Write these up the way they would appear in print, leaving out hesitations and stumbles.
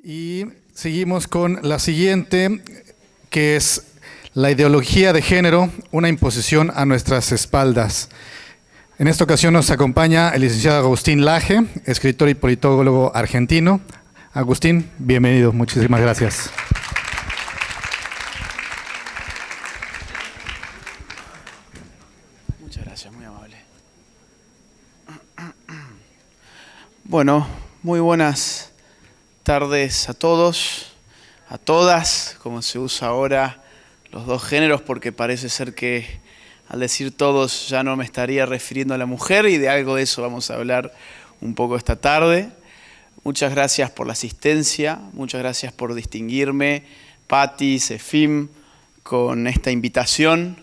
Y seguimos con la siguiente, que es la ideología de género, una imposición a nuestras espaldas. En esta ocasión nos acompaña el licenciado Agustín Laje, escritor y politólogo argentino. Agustín, bienvenido, muchísimas gracias. Muchas gracias, muy amable. Bueno, muy buenas tardes a todos, a todas, como se usa ahora los dos géneros, porque parece ser que al decir todos ya no me estaría refiriendo a la mujer, y de algo de eso vamos a hablar un poco esta tarde. Muchas gracias por la asistencia, muchas gracias por distinguirme, Patti, Sefim, con esta invitación.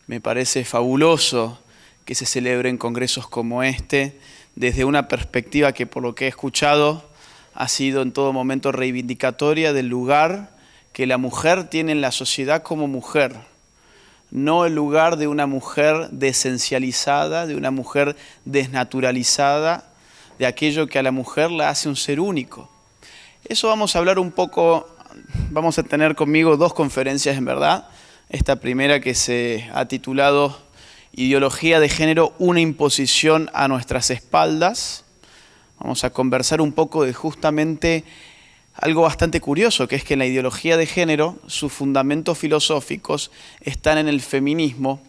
Me parece fabuloso que se celebren congresos como este, desde una perspectiva que, por lo que he escuchado, ha sido en todo momento reivindicatoria del lugar que la mujer tiene en la sociedad como mujer. No el lugar de una mujer desencializada, de una mujer desnaturalizada, de aquello que a la mujer la hace un ser único. Eso vamos a hablar un poco, vamos a tener conmigo dos conferencias en verdad. Esta primera que se ha titulado Ideología de género, una imposición a nuestras espaldas. Vamos a conversar un poco de justamente algo bastante curioso, que es que en la ideología de género sus fundamentos filosóficos están en el feminismo,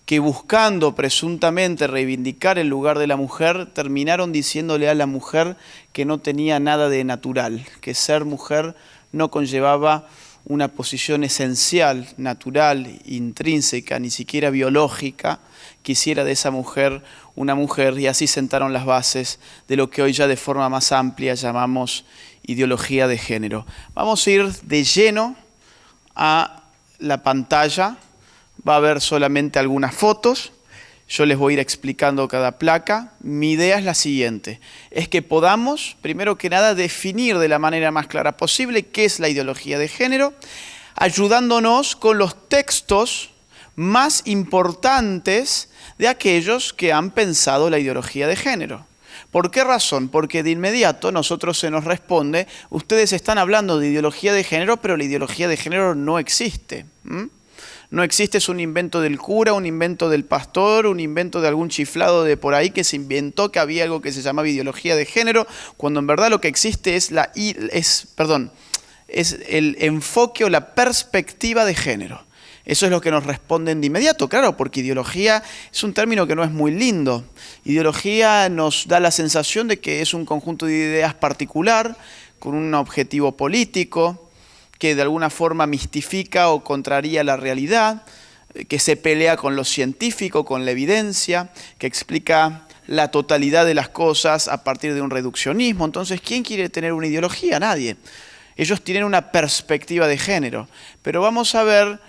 que buscando presuntamente reivindicar el lugar de la mujer, terminaron diciéndole a la mujer que no tenía nada de natural, que ser mujer no conllevaba una posición esencial, natural, intrínseca, ni siquiera biológica, que hiciera de esa mujer una mujer, y así sentaron las bases de lo que hoy ya de forma más amplia llamamos ideología de género. Vamos a ir de lleno a la pantalla. Va a haber solamente algunas fotos, yo les voy a ir explicando cada placa. Mi idea es la siguiente, es que podamos, primero que nada, definir de la manera más clara posible qué es la ideología de género, ayudándonos con los textos más importantes de aquellos que han pensado la ideología de género. ¿Por qué razón? Porque de inmediato nosotros se nos responde, ustedes están hablando de ideología de género, pero la ideología de género no existe. No existe, es un invento del cura, un invento del pastor, un invento de algún chiflado de por ahí que se inventó que había algo que se llamaba ideología de género, cuando en verdad lo que existe es el enfoque o la perspectiva de género. Eso es lo que nos responden de inmediato, claro, porque ideología es un término que no es muy lindo. Ideología nos da la sensación de que es un conjunto de ideas particular, con un objetivo político, que de alguna forma mistifica o contraría la realidad, que se pelea con lo científico, con la evidencia, que explica la totalidad de las cosas a partir de un reduccionismo. Entonces, ¿quién quiere tener una ideología? Nadie. Ellos tienen una perspectiva de género, pero vamos a ver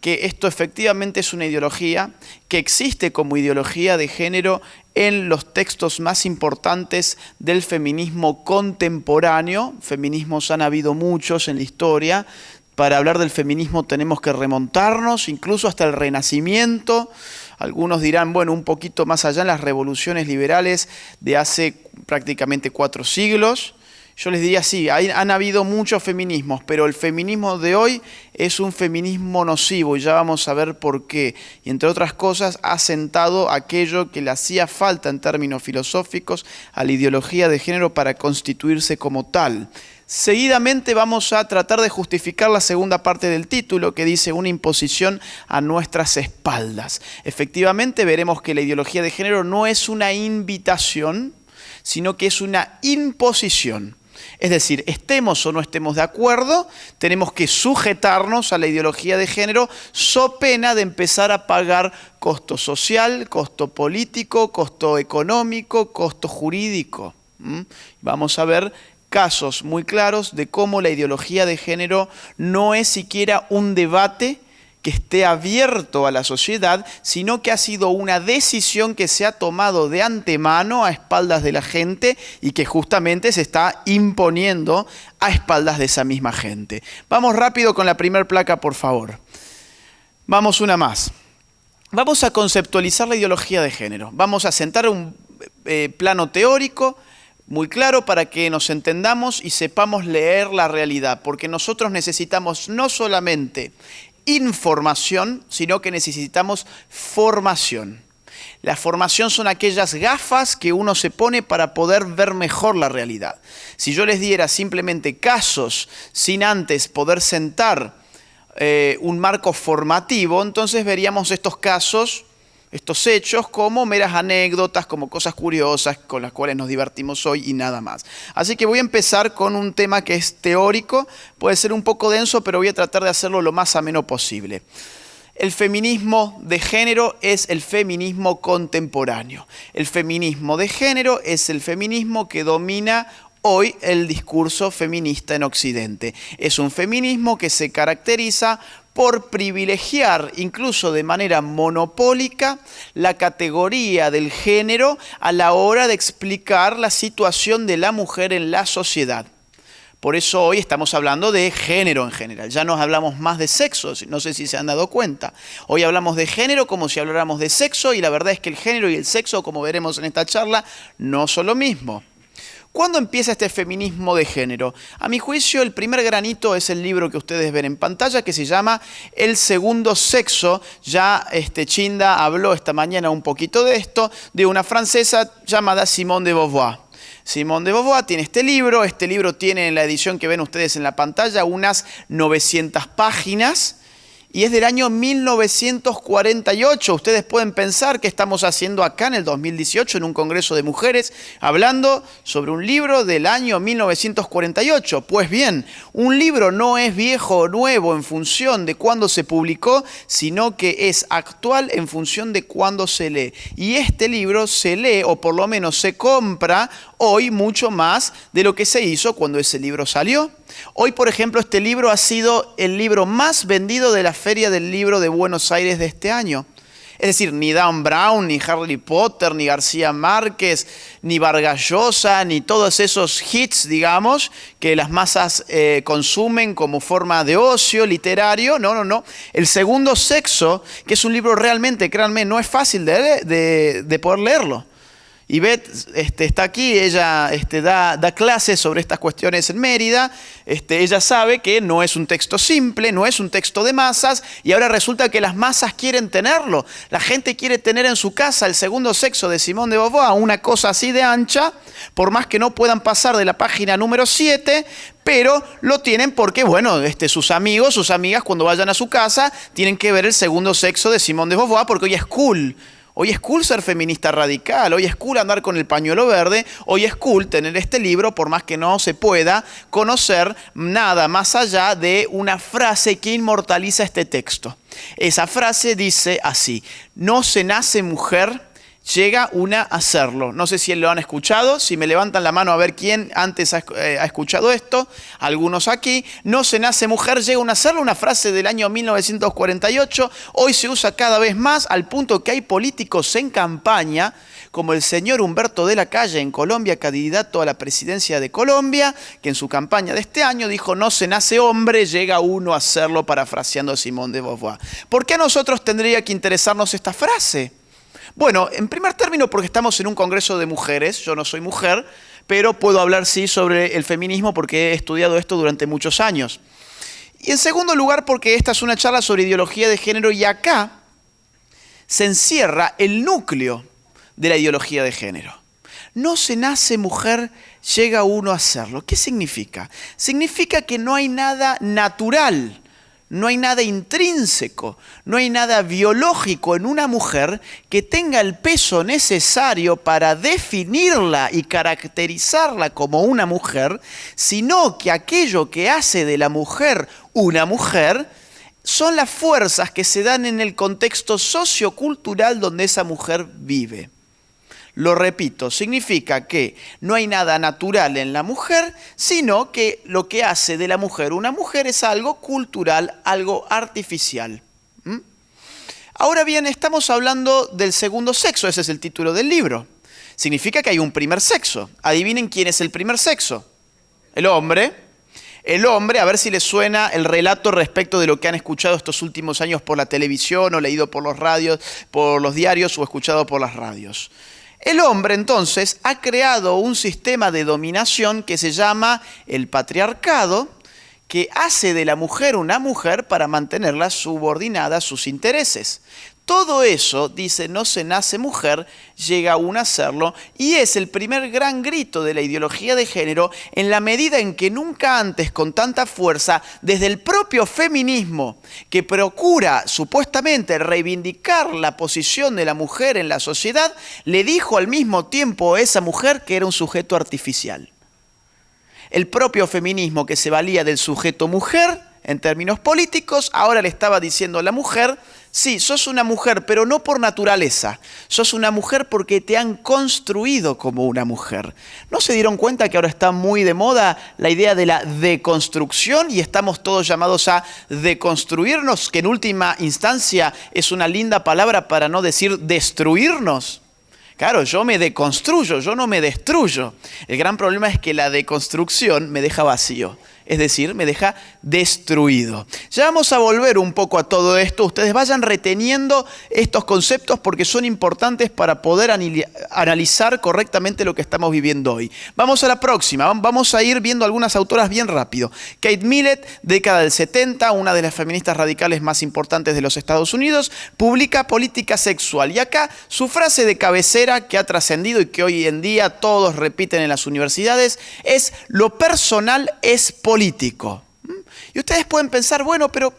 que esto efectivamente es una ideología que existe como ideología de género en los textos más importantes del feminismo contemporáneo. Feminismos han habido muchos en la historia. Para hablar del feminismo tenemos que remontarnos incluso hasta el Renacimiento. Algunos dirán, bueno, un poquito más allá en las revoluciones liberales de hace prácticamente 4 siglos. Yo les diría, sí, han habido muchos feminismos, pero el feminismo de hoy es un feminismo nocivo, y ya vamos a ver por qué. Y entre otras cosas, ha sentado aquello que le hacía falta en términos filosóficos a la ideología de género para constituirse como tal. Seguidamente vamos a tratar de justificar la segunda parte del título, que dice una imposición a nuestras espaldas. Efectivamente, veremos que la ideología de género no es una invitación, sino que es una imposición. Es decir, estemos o no estemos de acuerdo, tenemos que sujetarnos a la ideología de género, so pena de empezar a pagar costo social, costo político, costo económico, costo jurídico. Vamos a ver casos muy claros de cómo la ideología de género no es siquiera un debate que esté abierto a la sociedad, sino que ha sido una decisión que se ha tomado de antemano a espaldas de la gente y que justamente se está imponiendo a espaldas de esa misma gente. Vamos rápido con la primera placa, por favor. Vamos una más. Vamos a conceptualizar la ideología de género. Vamos a sentar un plano teórico, muy claro para que nos entendamos y sepamos leer la realidad, porque nosotros necesitamos no solamente información, sino que necesitamos formación. La formación son aquellas gafas que uno se pone para poder ver mejor la realidad. Si yo les diera simplemente casos sin antes poder sentar un marco formativo, entonces veríamos estos casos, estos hechos, como meras anécdotas, como cosas curiosas con las cuales nos divertimos hoy y nada más. Así que voy a empezar con un tema que es teórico, puede ser un poco denso, pero voy a tratar de hacerlo lo más ameno posible. El feminismo de género es el feminismo contemporáneo. El feminismo de género es el feminismo que domina hoy el discurso feminista en Occidente. Es un feminismo que se caracteriza por privilegiar, incluso de manera monopólica, la categoría del género a la hora de explicar la situación de la mujer en la sociedad. Por eso hoy estamos hablando de género en general. Ya no hablamos más de sexo, no sé si se han dado cuenta. Hoy hablamos de género como si habláramos de sexo, y la verdad es que el género y el sexo, como veremos en esta charla, no son lo mismo. ¿Cuándo empieza este feminismo de género? A mi juicio, el primer granito es el libro que ustedes ven en pantalla, que se llama El segundo sexo. Ya Chinda habló esta mañana un poquito de esto, de una francesa llamada Simone de Beauvoir. Simone de Beauvoir tiene este libro tiene en la edición que ven ustedes en la pantalla unas 900 páginas y es del año 1948. Ustedes pueden pensar qué estamos haciendo acá en el 2018 en un congreso de mujeres hablando sobre un libro del año 1948. Pues bien, un libro no es viejo o nuevo en función de cuándo se publicó, sino que es actual en función de cuándo se lee. Y este libro se lee, o por lo menos se compra hoy mucho más de lo que se hizo cuando ese libro salió. Hoy, por ejemplo, este libro ha sido el libro más vendido de la Feria del Libro de Buenos Aires de este año. Es decir, ni Dan Brown, ni Harry Potter, ni García Márquez, ni Vargas Llosa, ni todos esos hits, digamos, que las masas consumen como forma de ocio literario. No. El segundo sexo, que es un libro realmente, créanme, no es fácil de poder leerlo. Y Beth está aquí, ella da clases sobre estas cuestiones en Mérida. Ella sabe que no es un texto simple, no es un texto de masas, y ahora resulta que las masas quieren tenerlo. La gente quiere tener en su casa El segundo sexo de Simone de Beauvoir, una cosa así de ancha, por más que no puedan pasar de la página número 7, pero lo tienen porque, bueno, sus amigos, sus amigas, cuando vayan a su casa, tienen que ver El segundo sexo de Simone de Beauvoir, porque hoy es cool. Hoy es cool ser feminista radical, hoy es cool andar con el pañuelo verde, hoy es cool tener este libro, por más que no se pueda conocer nada más allá de una frase que inmortaliza este texto. Esa frase dice así: no se nace mujer, llega una a serlo. No sé si lo han escuchado, si me levantan la mano a ver quién antes ha escuchado esto, algunos aquí. No se nace mujer, llega una a serlo, una frase del año 1948, hoy se usa cada vez más al punto que hay políticos en campaña, como el señor Humberto de la Calle en Colombia, candidato a la presidencia de Colombia, que en su campaña de este año dijo: no se nace hombre, llega uno a serlo, parafraseando a Simone de Beauvoir. ¿Por qué a nosotros tendría que interesarnos esta frase? Bueno, en primer término porque estamos en un congreso de mujeres, yo no soy mujer, pero puedo hablar sí sobre el feminismo porque he estudiado esto durante muchos años. Y en segundo lugar porque esta es una charla sobre ideología de género y acá se encierra el núcleo de la ideología de género. No se nace mujer, llega uno a serlo. ¿Qué significa? Significa que no hay nada natural, no hay nada intrínseco, no hay nada biológico en una mujer que tenga el peso necesario para definirla y caracterizarla como una mujer, sino que aquello que hace de la mujer una mujer son las fuerzas que se dan en el contexto sociocultural donde esa mujer vive. Lo repito, significa que no hay nada natural en la mujer, sino que lo que hace de la mujer una mujer es algo cultural, algo artificial. Ahora bien, estamos hablando del segundo sexo, ese es el título del libro. Significa que hay un primer sexo. Adivinen quién es el primer sexo. El hombre. El hombre, a ver si les suena el relato respecto de lo que han escuchado estos últimos años por la televisión o leído por los radios, por los diarios o escuchado por las radios. El hombre entonces ha creado un sistema de dominación que se llama el patriarcado, que hace de la mujer una mujer para mantenerla subordinada a sus intereses. Todo eso, dice, no se nace mujer, llega aún a serlo, y es el primer gran grito de la ideología de género en la medida en que nunca antes con tanta fuerza, desde el propio feminismo, que procura supuestamente reivindicar la posición de la mujer en la sociedad, le dijo al mismo tiempo a esa mujer que era un sujeto artificial. El propio feminismo, que se valía del sujeto mujer en términos políticos, ahora le estaba diciendo a la mujer: sí, sos una mujer, pero no por naturaleza. Sos una mujer porque te han construido como una mujer. ¿No se dieron cuenta que ahora está muy de moda la idea de la deconstrucción y estamos todos llamados a deconstruirnos, que en última instancia es una linda palabra para no decir destruirnos? Claro, yo me deconstruyo, yo no me destruyo. El gran problema es que la deconstrucción me deja vacío. Es decir, me deja destruido. Ya vamos a volver un poco a todo esto. Ustedes vayan reteniendo estos conceptos porque son importantes para poder analizar correctamente lo que estamos viviendo hoy. Vamos a la próxima. Vamos a ir viendo algunas autoras bien rápido. Kate Millett, década del 70, una de las feministas radicales más importantes de los Estados Unidos, publica Política Sexual. Y acá su frase de cabecera que ha trascendido y que hoy en día todos repiten en las universidades es: lo personal es político. Y ustedes pueden pensar, bueno, pero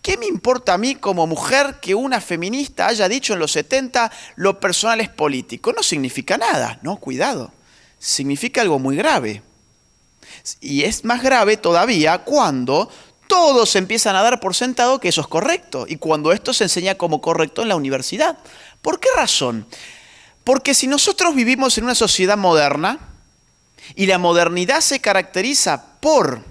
¿qué me importa a mí como mujer que una feminista haya dicho en los 70 lo personal es político? No significa nada, no, cuidado, significa algo muy grave. Y es más grave todavía cuando todos empiezan a dar por sentado que eso es correcto y cuando esto se enseña como correcto en la universidad. ¿Por qué razón? Porque si nosotros vivimos en una sociedad moderna y la modernidad se caracteriza por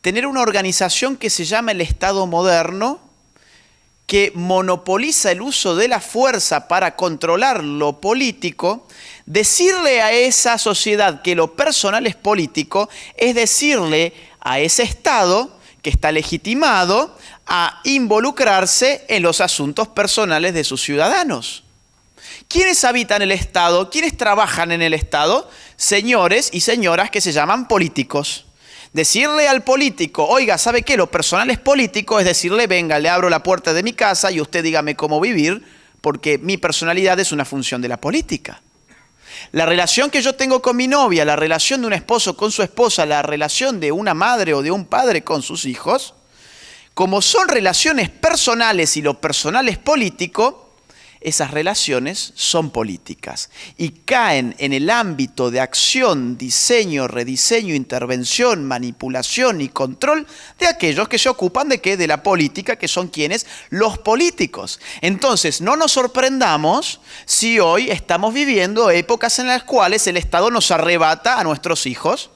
tener una organización que se llama el Estado moderno, que monopoliza el uso de la fuerza para controlar lo político, decirle a esa sociedad que lo personal es político es decirle a ese Estado que está legitimado a involucrarse en los asuntos personales de sus ciudadanos. ¿Quiénes habitan el Estado? ¿Quiénes trabajan en el Estado? Señores y señoras que se llaman políticos. Decirle al político: oiga, ¿sabe qué? Lo personal es político, es decirle: venga, le abro la puerta de mi casa y usted dígame cómo vivir, porque mi personalidad es una función de la política. La relación que yo tengo con mi novia, la relación de un esposo con su esposa, la relación de una madre o de un padre con sus hijos, como son relaciones personales y lo personal es político, esas relaciones son políticas y caen en el ámbito de acción, diseño, rediseño, intervención, manipulación y control de aquellos que se ocupan de ¿qué? De la política, que son quienes, los políticos. Entonces, no nos sorprendamos si hoy estamos viviendo épocas en las cuales el Estado nos arrebata a nuestros hijos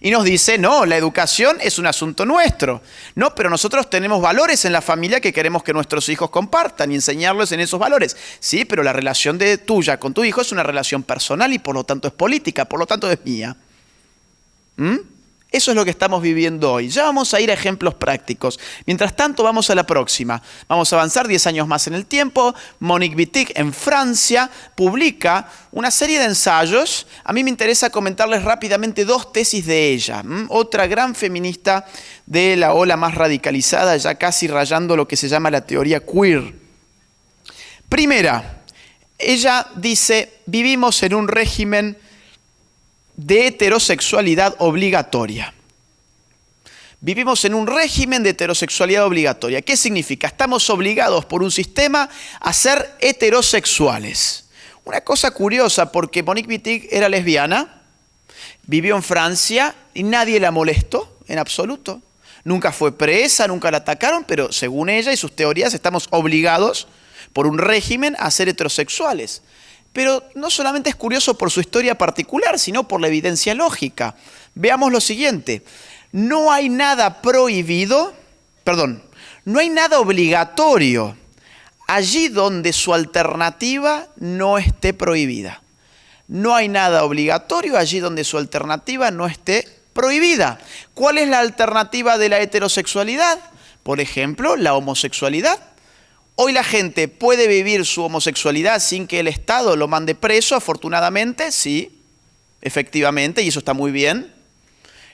y nos dice: no, la educación es un asunto nuestro. No, pero nosotros tenemos valores en la familia que queremos que nuestros hijos compartan y enseñarles en esos valores. Sí, pero la relación tuya con tu hijo es una relación personal y por lo tanto es política, por lo tanto es mía. Eso es lo que estamos viviendo hoy. Ya vamos a ir a ejemplos prácticos. Mientras tanto, vamos a la próxima. Vamos a avanzar 10 años más en el tiempo. Monique Wittig, en Francia, publica una serie de ensayos. A mí me interesa comentarles rápidamente 2 tesis de ella. Otra gran feminista de la ola más radicalizada, ya casi rayando lo que se llama la teoría queer. Primera, ella dice: vivimos en un régimen de heterosexualidad obligatoria. Vivimos en un régimen de heterosexualidad obligatoria. ¿Qué significa? Estamos obligados por un sistema a ser heterosexuales. Una cosa curiosa, porque Monique Wittig era lesbiana, vivió en Francia y nadie la molestó en absoluto. Nunca fue presa, nunca la atacaron, pero según ella y sus teorías estamos obligados por un régimen a ser heterosexuales. Pero no solamente es curioso por su historia particular, sino por la evidencia lógica. Veamos lo siguiente: no hay nada prohibido, no hay nada obligatorio allí donde su alternativa no esté prohibida. No hay nada obligatorio allí donde su alternativa no esté prohibida. ¿Cuál es la alternativa de la heterosexualidad? Por ejemplo, la homosexualidad. Hoy la gente puede vivir su homosexualidad sin que el Estado lo mande preso, afortunadamente, sí, efectivamente, y eso está muy bien.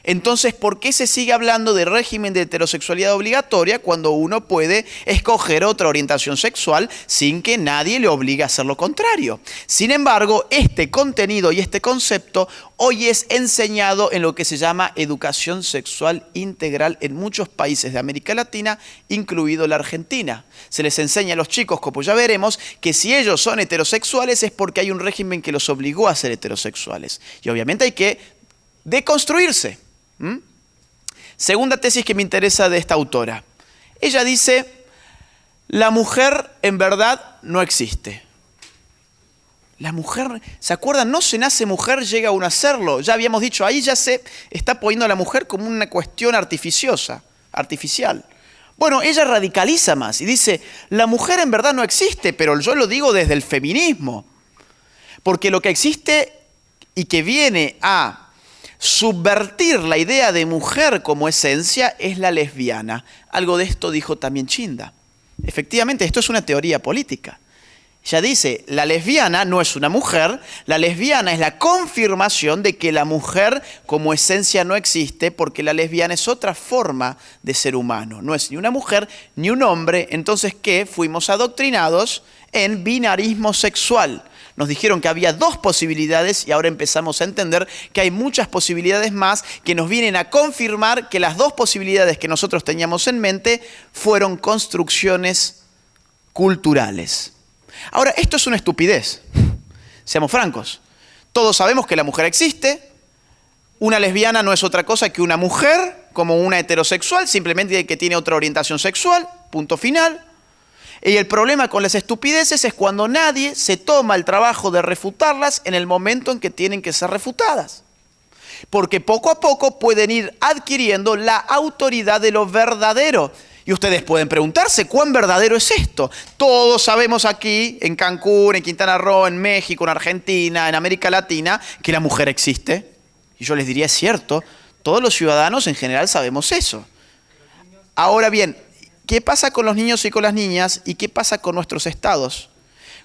Entonces, ¿por qué se sigue hablando de régimen de heterosexualidad obligatoria cuando uno puede escoger otra orientación sexual sin que nadie le obligue a hacer lo contrario? Sin embargo, este contenido y este concepto hoy es enseñado en lo que se llama educación sexual integral en muchos países de América Latina, incluido la Argentina. Se les enseña a los chicos, como ya veremos, que si ellos son heterosexuales es porque hay un régimen que los obligó a ser heterosexuales. Y obviamente hay que deconstruirse. Segunda tesis que me interesa de esta autora. Ella dice, la mujer en verdad no existe. La mujer, ¿se acuerdan? No se nace mujer, llega uno a serlo. Ya habíamos dicho, ahí ya se está poniendo a la mujer como una cuestión artificial. Bueno, ella radicaliza más y dice, la mujer en verdad no existe, pero yo lo digo desde el feminismo. Porque lo que existe y que viene a subvertir la idea de mujer como esencia es la lesbiana. Algo de esto dijo también Chinda. Efectivamente, esto es una teoría política. Ella dice, la lesbiana no es una mujer, la lesbiana es la confirmación de que la mujer como esencia no existe, porque la lesbiana es otra forma de ser humano. No es ni una mujer ni un hombre. Entonces, ¿qué? Fuimos adoctrinados en binarismo sexual. Nos dijeron que había dos posibilidades y ahora empezamos a entender que hay muchas posibilidades más que nos vienen a confirmar que las dos posibilidades que nosotros teníamos en mente fueron construcciones culturales. Ahora, esto es una estupidez. Seamos francos. Todos sabemos que la mujer existe. Una lesbiana no es otra cosa que una mujer, como una heterosexual, simplemente que tiene otra orientación sexual, punto final. Y el problema con las estupideces es cuando nadie se toma el trabajo de refutarlas en el momento en que tienen que ser refutadas. Porque poco a poco pueden ir adquiriendo la autoridad de lo verdadero. Y ustedes pueden preguntarse, ¿cuán verdadero es esto? Todos sabemos aquí, en Cancún, en Quintana Roo, en México, en Argentina, en América Latina, que la mujer existe. Y yo les diría, es cierto, todos los ciudadanos en general sabemos eso. Ahora bien, ¿qué pasa con los niños y con las niñas? ¿Y qué pasa con nuestros estados?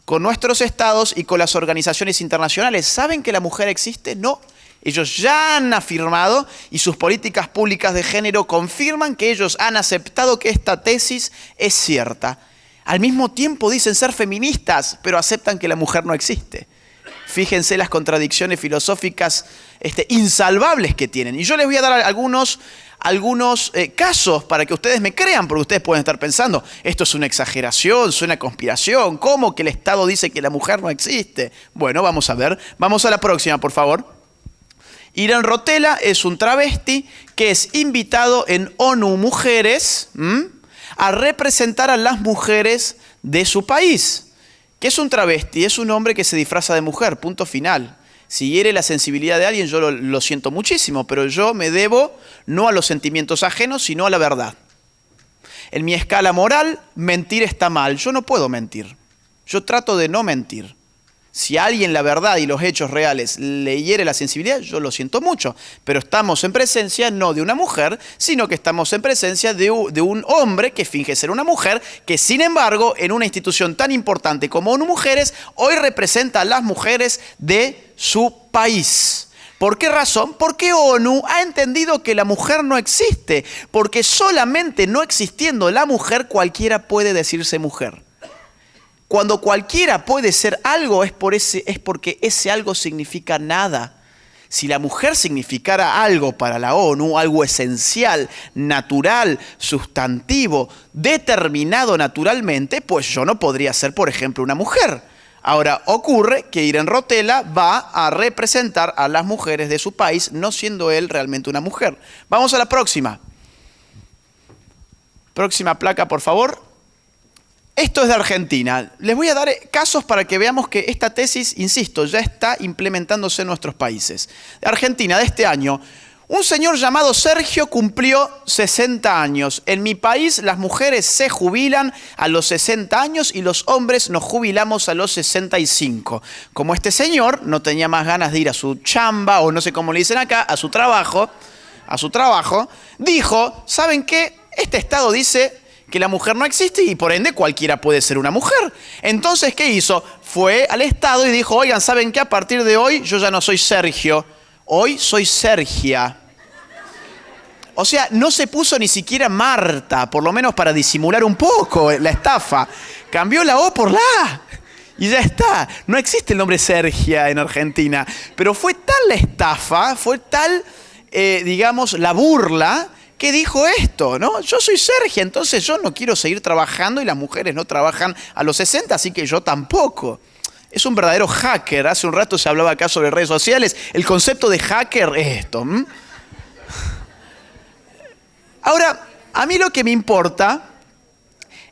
Con nuestros estados y con las organizaciones internacionales. ¿Saben que la mujer existe? No. Ellos ya han afirmado y sus políticas públicas de género confirman que ellos han aceptado que esta tesis es cierta. Al mismo tiempo dicen ser feministas, pero aceptan que la mujer no existe. Fíjense las contradicciones filosóficas insalvables que tienen. Y yo les voy a dar algunos casos para que ustedes me crean, porque ustedes pueden estar pensando, esto es una exageración, es una conspiración, ¿cómo que el Estado dice que la mujer no existe? Bueno, vamos a ver. Vamos a la próxima, por favor. Irán Rotella es un travesti que es invitado en ONU Mujeres a representar a las mujeres de su país. ¿Qué es un travesti? Es un hombre que se disfraza de mujer, punto final. Si hiere la sensibilidad de alguien, yo lo siento muchísimo, pero yo me debo no a los sentimientos ajenos, sino a la verdad. En mi escala moral, mentir está mal. Yo no puedo mentir. Yo trato de no mentir. Si a alguien la verdad y los hechos reales le hiere la sensibilidad, yo lo siento mucho. Pero estamos en presencia no de una mujer, sino que estamos en presencia de un hombre que finge ser una mujer, que sin embargo, en una institución tan importante como ONU Mujeres, hoy representa a las mujeres de su país. ¿Por qué razón? Porque ONU ha entendido que la mujer no existe, porque solamente no existiendo la mujer, cualquiera puede decirse mujer. Cuando cualquiera puede ser algo es porque ese algo significa nada. Si la mujer significara algo para la ONU, algo esencial, natural, sustantivo, determinado naturalmente, pues yo no podría ser, por ejemplo, una mujer. Ahora, ocurre que Irán Rotella va a representar a las mujeres de su país, no siendo él realmente una mujer. Vamos a la próxima. Próxima placa, por favor. Esto es de Argentina. Les voy a dar casos para que veamos que esta tesis, insisto, ya está implementándose en nuestros países. De Argentina, de este año, un señor llamado Sergio cumplió 60 años. En mi país, las mujeres se jubilan a los 60 años y los hombres nos jubilamos a los 65. Como este señor no tenía más ganas de ir a su chamba, o no sé cómo le dicen acá, a su trabajo, dijo, ¿saben qué? Este Estado dice que la mujer no existe y por ende cualquiera puede ser una mujer. Entonces, ¿qué hizo? Fue al Estado y dijo, oigan, ¿saben qué? A partir de hoy yo ya no soy Sergio, hoy soy Sergia. O sea, no se puso ni siquiera Marta, por lo menos para disimular un poco la estafa. Cambió la O por la A. Y ya está. No existe el nombre Sergia en Argentina. Pero fue tal la estafa, fue tal, digamos, la burla, que dijo esto, ¿no? Yo soy Sergia, entonces yo no quiero seguir trabajando y las mujeres no trabajan a los 60, así que yo tampoco. Es un verdadero hacker. Hace un rato se hablaba acá sobre redes sociales. El concepto de hacker es esto. Ahora, a mí lo que me importa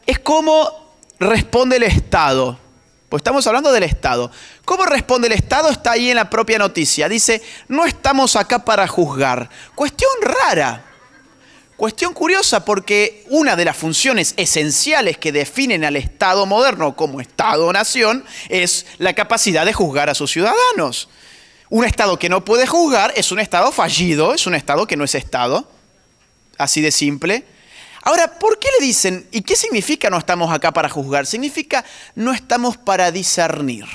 es cómo responde el Estado. Pues estamos hablando del Estado. ¿Cómo responde el Estado? Está ahí en la propia noticia. Dice, no estamos acá para juzgar. Cuestión rara. Cuestión curiosa porque una de las funciones esenciales que definen al Estado moderno como Estado-nación es la capacidad de juzgar a sus ciudadanos. Un Estado que no puede juzgar es un Estado fallido, es un Estado que no es Estado. Así de simple. Ahora, ¿por qué le dicen? ¿Y qué significa no estamos acá para juzgar? Significa no estamos para discernir.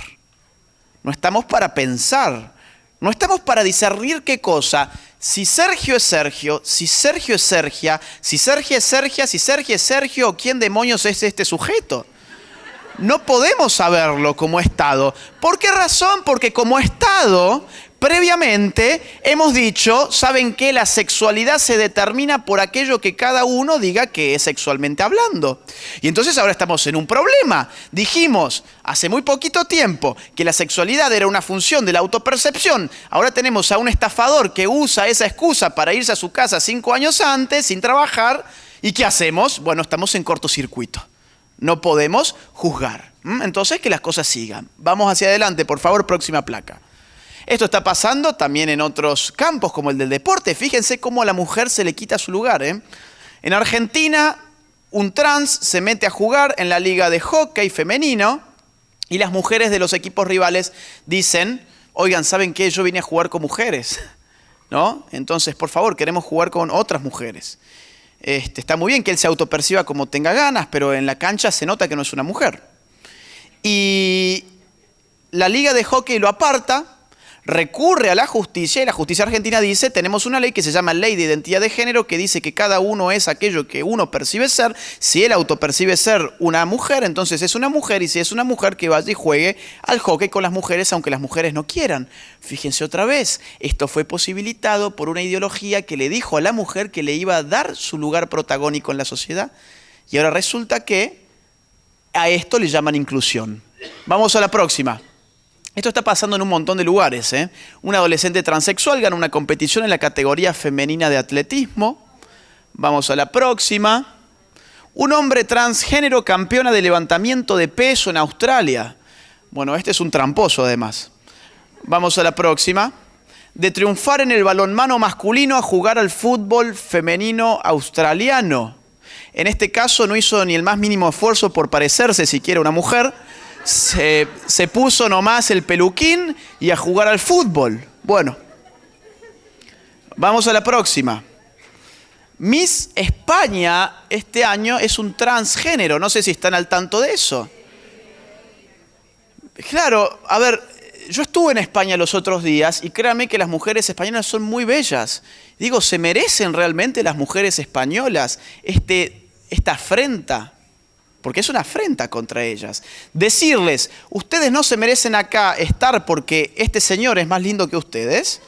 No estamos para pensar. No estamos para discernir qué cosa. Si Sergio es Sergio, si Sergio es Sergia, si Sergia es Sergia, si Sergia es Sergio, ¿quién demonios es este sujeto? No podemos saberlo como Estado. ¿Por qué razón? Porque como Estado, previamente hemos dicho, ¿saben qué? La sexualidad se determina por aquello que cada uno diga que es sexualmente hablando. Y entonces ahora estamos en un problema. Dijimos hace muy poquito tiempo que la sexualidad era una función de la autopercepción. Ahora tenemos a un estafador que usa esa excusa para irse a su casa 5 años antes sin trabajar. ¿Y qué hacemos? Bueno, estamos en cortocircuito. No podemos juzgar. Entonces, que las cosas sigan. Vamos hacia adelante, por favor, próxima placa. Esto está pasando también en otros campos, como el del deporte. Fíjense cómo a la mujer se le quita su lugar. En Argentina, un trans se mete a jugar en la liga de hockey femenino y las mujeres de los equipos rivales dicen, oigan, ¿saben qué? Yo vine a jugar con mujeres, ¿no? Entonces, por favor, queremos jugar con otras mujeres. Está muy bien que él se autoperciba como tenga ganas, pero en la cancha se nota que no es una mujer. Y la liga de hockey lo aparta, recurre a la justicia y la justicia argentina dice, tenemos una ley que se llama Ley de Identidad de Género que dice que cada uno es aquello que uno percibe ser. Si él autopercibe ser una mujer, entonces es una mujer, y si es una mujer, que vaya y juegue al hockey con las mujeres, aunque las mujeres no quieran. Fíjense otra vez, esto fue posibilitado por una ideología que le dijo a la mujer que le iba a dar su lugar protagónico en la sociedad. Y ahora resulta que a esto le llaman inclusión. Vamos a la próxima. Esto está pasando en un montón de lugares. Un adolescente transexual gana una competición en la categoría femenina de atletismo. Vamos a la próxima. Un hombre transgénero campeona de levantamiento de peso en Australia. Bueno, este es un tramposo además. Vamos a la próxima. De triunfar en el balonmano masculino a jugar al fútbol femenino australiano. En este caso no hizo ni el más mínimo esfuerzo por parecerse siquiera a una mujer. Se puso nomás el peluquín y a jugar al fútbol. Bueno, vamos a la próxima. Miss España este año es un transgénero. No sé si están al tanto de eso. Claro, a ver, yo estuve en España los otros días y créanme que las mujeres españolas son muy bellas. Digo, ¿se merecen realmente las mujeres españolas esta afrenta? Porque es una afrenta contra ellas. Decirles, ustedes no se merecen acá estar porque este señor es más lindo que ustedes,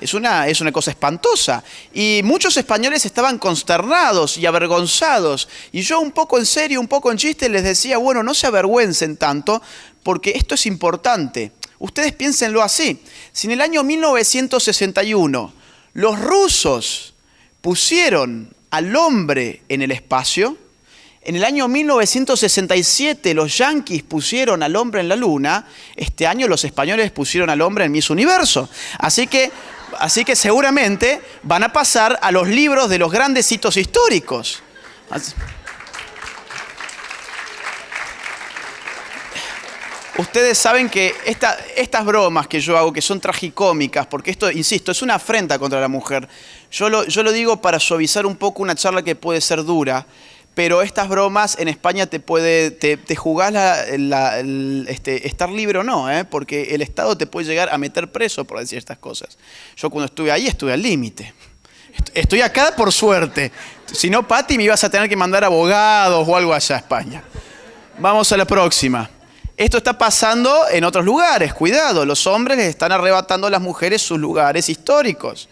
es una cosa espantosa. Y muchos españoles estaban consternados y avergonzados. Y yo un poco en serio, un poco en chiste les decía, bueno, no se avergüencen tanto porque esto es importante. Ustedes piénsenlo así. Si en el año 1961 los rusos pusieron al hombre en el espacio, en el año 1967 los yanquis pusieron al hombre en la luna, este año los españoles pusieron al hombre en Miss Universo. Así que seguramente van a pasar a los libros de los grandes hitos históricos. Ustedes saben que estas bromas que yo hago, que son tragicómicas, porque esto, insisto, es una afrenta contra la mujer. Yo lo digo para suavizar un poco una charla que puede ser dura, pero estas bromas en España te jugás estar libre o no, porque el Estado te puede llegar a meter preso por decir estas cosas. Yo cuando estuve ahí estuve al límite. Estoy acá por suerte. Si no, Pati, me ibas a tener que mandar abogados o algo allá a España. Vamos a la próxima. Esto está pasando en otros lugares. Cuidado, los hombres les están arrebatando a las mujeres sus lugares históricos.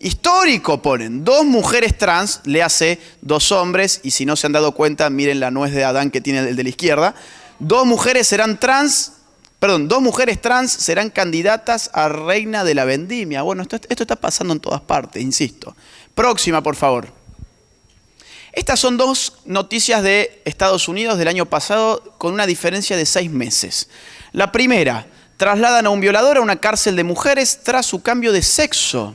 Histórico ponen. 2 mujeres trans, le hace 2 hombres, y si no se han dado cuenta, miren la nuez de Adán que tiene el de la izquierda. 2 mujeres trans serán candidatas a reina de la vendimia. Bueno, esto está pasando en todas partes, insisto. Próxima, por favor. Estas son 2 noticias de Estados Unidos del año pasado con una diferencia de 6 meses. La primera, trasladan a un violador a una cárcel de mujeres tras su cambio de sexo.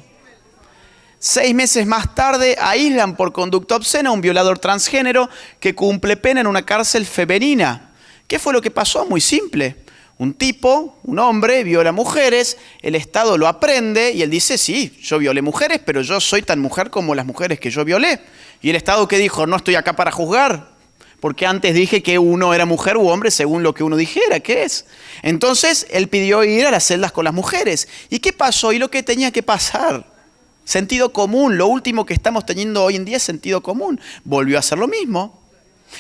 6 meses más tarde, aíslan por conducta obscena a un violador transgénero que cumple pena en una cárcel femenina. ¿Qué fue lo que pasó? Muy simple. Un tipo, un hombre, viola mujeres, el Estado lo aprende y él dice, sí, yo violé mujeres, pero yo soy tan mujer como las mujeres que yo violé. Y el Estado, ¿qué dijo? No estoy acá para juzgar, porque antes dije que uno era mujer u hombre según lo que uno dijera, ¿qué es? Entonces, él pidió ir a las celdas con las mujeres. ¿Y qué pasó? Y lo que tenía que pasar. Sentido común, lo último que estamos teniendo hoy en día es sentido común. Volvió a hacer lo mismo.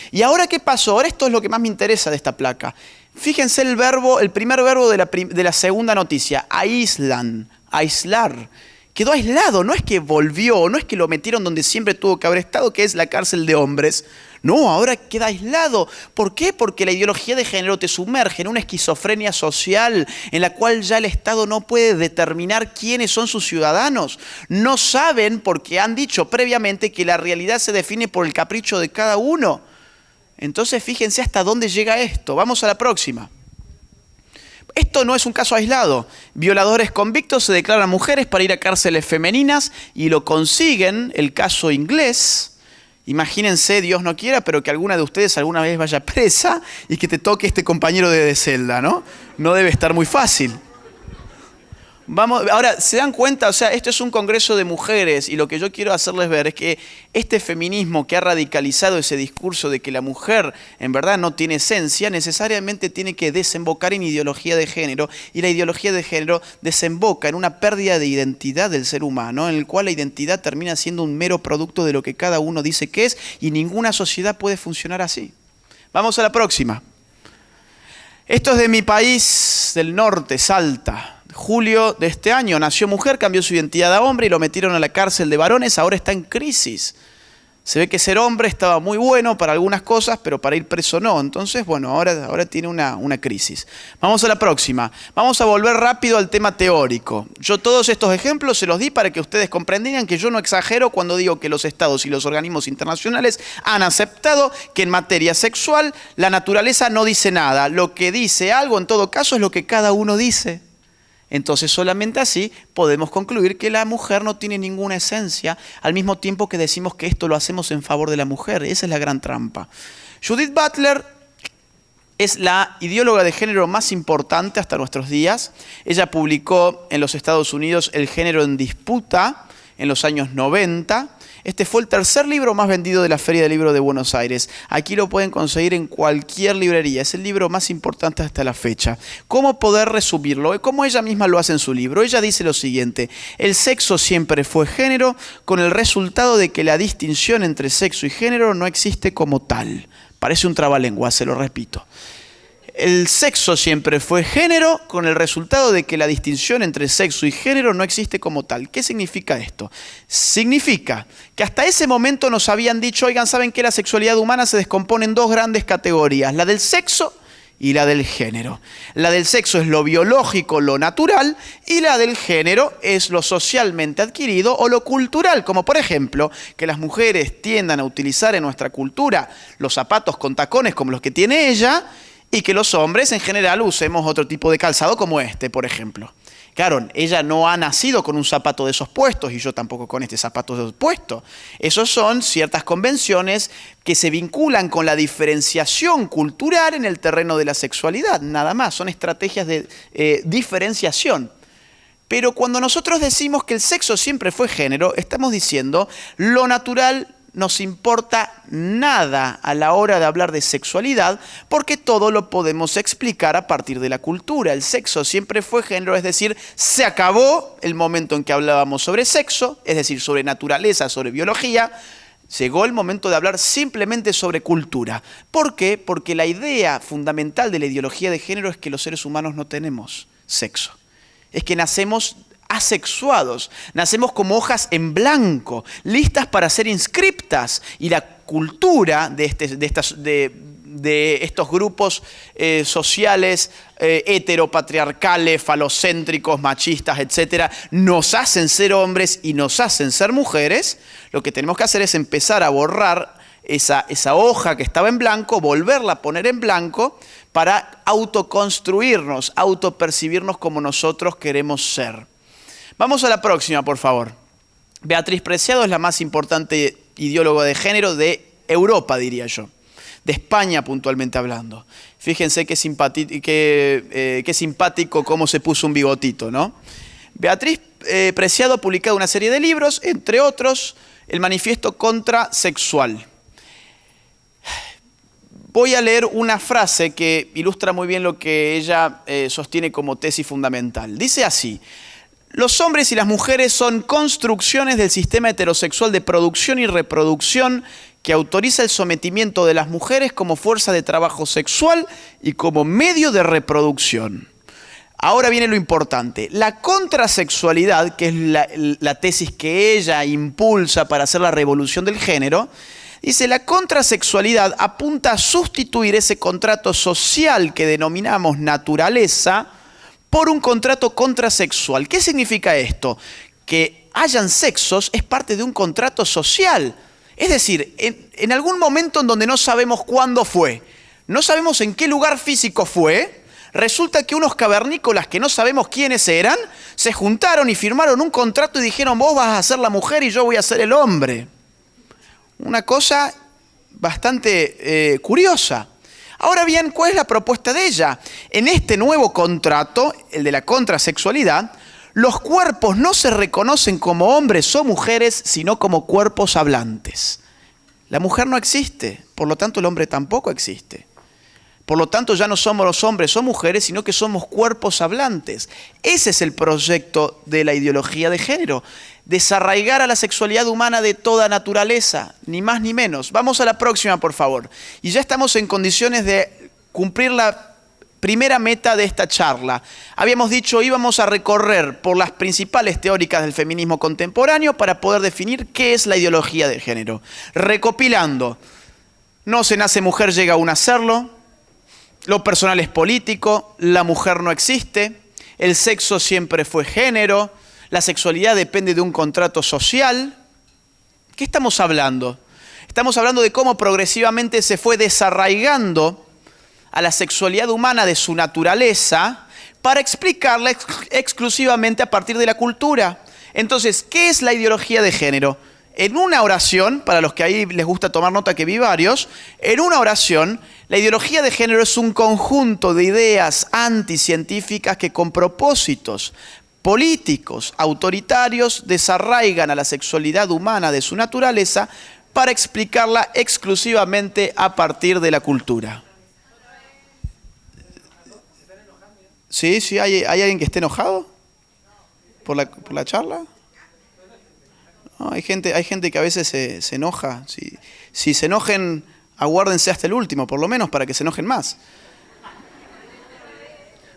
¿Y ahora qué pasó? Ahora esto es lo que más me interesa de esta placa. Fíjense el primer verbo de la segunda noticia, aíslan, aislar. Quedó aislado, no es que volvió, no es que lo metieron donde siempre tuvo que haber estado, que es la cárcel de hombres. No, ahora queda aislado. ¿Por qué? Porque la ideología de género te sumerge en una esquizofrenia social en la cual ya el Estado no puede determinar quiénes son sus ciudadanos. No saben porque han dicho previamente que la realidad se define por el capricho de cada uno. Entonces fíjense hasta dónde llega esto. Vamos a la próxima. Esto no es un caso aislado. Violadores convictos se declaran mujeres para ir a cárceles femeninas y lo consiguen, el caso inglés. Imagínense, Dios no quiera, pero que alguna de ustedes alguna vez vaya presa y que te toque este compañero de celda, ¿no? No debe estar muy fácil. Vamos, ahora, ¿se dan cuenta? O sea, esto es un congreso de mujeres y lo que yo quiero hacerles ver es que este feminismo que ha radicalizado ese discurso de que la mujer en verdad no tiene esencia, necesariamente tiene que desembocar en ideología de género, y la ideología de género desemboca en una pérdida de identidad del ser humano, en el cual la identidad termina siendo un mero producto de lo que cada uno dice que es, y ninguna sociedad puede funcionar así. Vamos a la próxima. Esto es de mi país del norte, Salta. Julio de este año nació mujer, cambió su identidad a hombre y lo metieron a la cárcel de varones, ahora está en crisis. Se ve que ser hombre estaba muy bueno para algunas cosas, pero para ir preso no. Entonces, bueno, ahora tiene una crisis. Vamos a la próxima. Vamos a volver rápido al tema teórico. Yo todos estos ejemplos se los di para que ustedes comprendieran que yo no exagero cuando digo que los estados y los organismos internacionales han aceptado que en materia sexual la naturaleza no dice nada. Lo que dice algo, en todo caso, es lo que cada uno dice. Entonces solamente así podemos concluir que la mujer no tiene ninguna esencia, al mismo tiempo que decimos que esto lo hacemos en favor de la mujer. Esa es la gran trampa. Judith Butler es la ideóloga de género más importante hasta nuestros días. Ella publicó en los Estados Unidos El género en disputa en los años 90. Este fue el tercer libro más vendido de la Feria del Libro de Buenos Aires. Aquí lo pueden conseguir en cualquier librería. Es el libro más importante hasta la fecha. ¿Cómo poder resumirlo? Como ella misma lo hace en su libro. Ella dice lo siguiente: el sexo siempre fue género, con el resultado de que la distinción entre sexo y género no existe como tal. Parece un trabalengua, se lo repito. El sexo siempre fue género, con el resultado de que la distinción entre sexo y género no existe como tal. ¿Qué significa esto? Significa que hasta ese momento nos habían dicho, oigan, ¿saben qué? La sexualidad humana se descompone en 2 grandes categorías, la del sexo y la del género. La del sexo es lo biológico, lo natural, y la del género es lo socialmente adquirido o lo cultural, como por ejemplo que las mujeres tiendan a utilizar en nuestra cultura los zapatos con tacones como los que tiene ella, y que los hombres en general usemos otro tipo de calzado como este, por ejemplo. Claro, ella no ha nacido con un zapato de esos puestos y yo tampoco con este zapato de esos puestos. Esos son ciertas convenciones que se vinculan con la diferenciación cultural en el terreno de la sexualidad, nada más. Son estrategias de diferenciación. Pero cuando nosotros decimos que el sexo siempre fue género, estamos diciendo lo natural nos importa nada a la hora de hablar de sexualidad, porque todo lo podemos explicar a partir de la cultura. El sexo siempre fue género, es decir, se acabó el momento en que hablábamos sobre sexo, es decir, sobre naturaleza, sobre biología. Llegó el momento de hablar simplemente sobre cultura. ¿Por qué? Porque la idea fundamental de la ideología de género es que los seres humanos no tenemos sexo. Es que nacemos asexuados, nacemos como hojas en blanco, listas para ser inscriptas, y la cultura de estos grupos sociales heteropatriarcales, falocéntricos, machistas, etcétera, nos hacen ser hombres y nos hacen ser mujeres. Lo que tenemos que hacer es empezar a borrar esa hoja que estaba en blanco, volverla a poner en blanco para autoconstruirnos, autopercibirnos como nosotros queremos ser. Vamos a la próxima, por favor. Beatriz Preciado es la más importante ideóloga de género de Europa, diría yo. De España, puntualmente hablando. Fíjense qué simpático cómo se puso un bigotito, ¿no? Beatriz Preciado ha publicado una serie de libros, entre otros, el Manifiesto Contrasexual. Voy a leer una frase que ilustra muy bien lo que ella sostiene como tesis fundamental. Dice así: los hombres y las mujeres son construcciones del sistema heterosexual de producción y reproducción que autoriza el sometimiento de las mujeres como fuerza de trabajo sexual y como medio de reproducción. Ahora viene lo importante. La contrasexualidad, que es la tesis que ella impulsa para hacer la revolución del género, dice: la contrasexualidad apunta a sustituir ese contrato social que denominamos naturaleza por un contrato contrasexual. ¿Qué significa esto? Que hayan sexos es parte de un contrato social. Es decir, en algún momento en donde no sabemos cuándo fue, no sabemos en qué lugar físico fue, resulta que unos cavernícolas que no sabemos quiénes eran, se juntaron y firmaron un contrato y dijeron: vos vas a ser la mujer y yo voy a ser el hombre. Una cosa bastante curiosa. Ahora bien, ¿cuál es la propuesta de ella? En este nuevo contrato, el de la contrasexualidad, los cuerpos no se reconocen como hombres o mujeres, sino como cuerpos hablantes. La mujer no existe, por lo tanto el hombre tampoco existe. Por lo tanto ya no somos los hombres o mujeres, sino que somos cuerpos hablantes. Ese es el proyecto de la ideología de género. Desarraigar a la sexualidad humana de toda naturaleza, ni más ni menos. Vamos a la próxima, por favor. Y ya estamos en condiciones de cumplir la primera meta de esta charla. Habíamos dicho, íbamos a recorrer por las principales teóricas del feminismo contemporáneo para poder definir qué es la ideología de género. Recopilando: no se nace mujer, llega a un hacerlo. Lo personal es político, la mujer no existe, el sexo siempre fue género, la sexualidad depende de un contrato social. ¿Qué estamos hablando? Estamos hablando de cómo progresivamente se fue desarraigando a la sexualidad humana de su naturaleza para explicarla exclusivamente a partir de la cultura. Entonces, ¿qué es la ideología de género? En una oración, para los que ahí les gusta tomar nota que vi varios, en una oración, la ideología de género es un conjunto de ideas anticientíficas que con propósitos políticos, autoritarios, desarraigan a la sexualidad humana de su naturaleza para explicarla exclusivamente a partir de la cultura. ¿Sí? ¿Hay alguien que esté enojado por la charla? No, hay gente que a veces se enoja. Si se enojen, aguárdense hasta el último, por lo menos, para que se enojen más.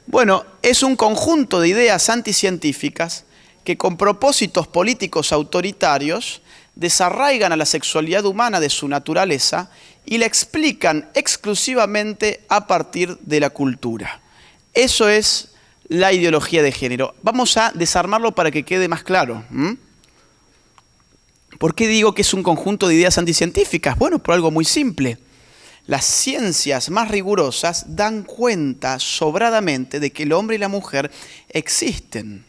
Bueno, es un conjunto de ideas anticientíficas que con propósitos políticos autoritarios desarraigan a la sexualidad humana de su naturaleza y la explican exclusivamente a partir de la cultura. Eso es la ideología de género. Vamos a desarmarlo para que quede más claro. ¿Por qué digo que es un conjunto de ideas anticientíficas? Bueno, por algo muy simple. Las ciencias más rigurosas dan cuenta sobradamente de que el hombre y la mujer existen.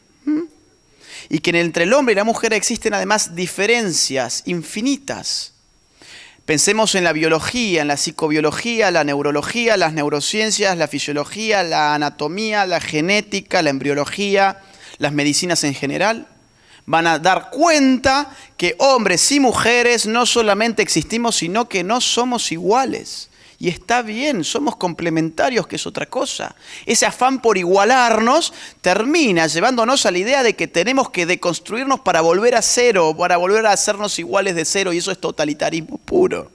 Y que entre el hombre y la mujer existen además diferencias infinitas. Pensemos en la biología, en la psicobiología, la neurología, las neurociencias, la fisiología, la anatomía, la genética, la embriología, las medicinas en general. van a dar cuenta que hombres y mujeres no solamente existimos, sino que no somos iguales. Y está bien, somos complementarios, que es otra cosa. Ese afán por igualarnos termina llevándonos a la idea de que tenemos que deconstruirnos para volver a cero, para volver a hacernos iguales de cero, y eso es totalitarismo puro.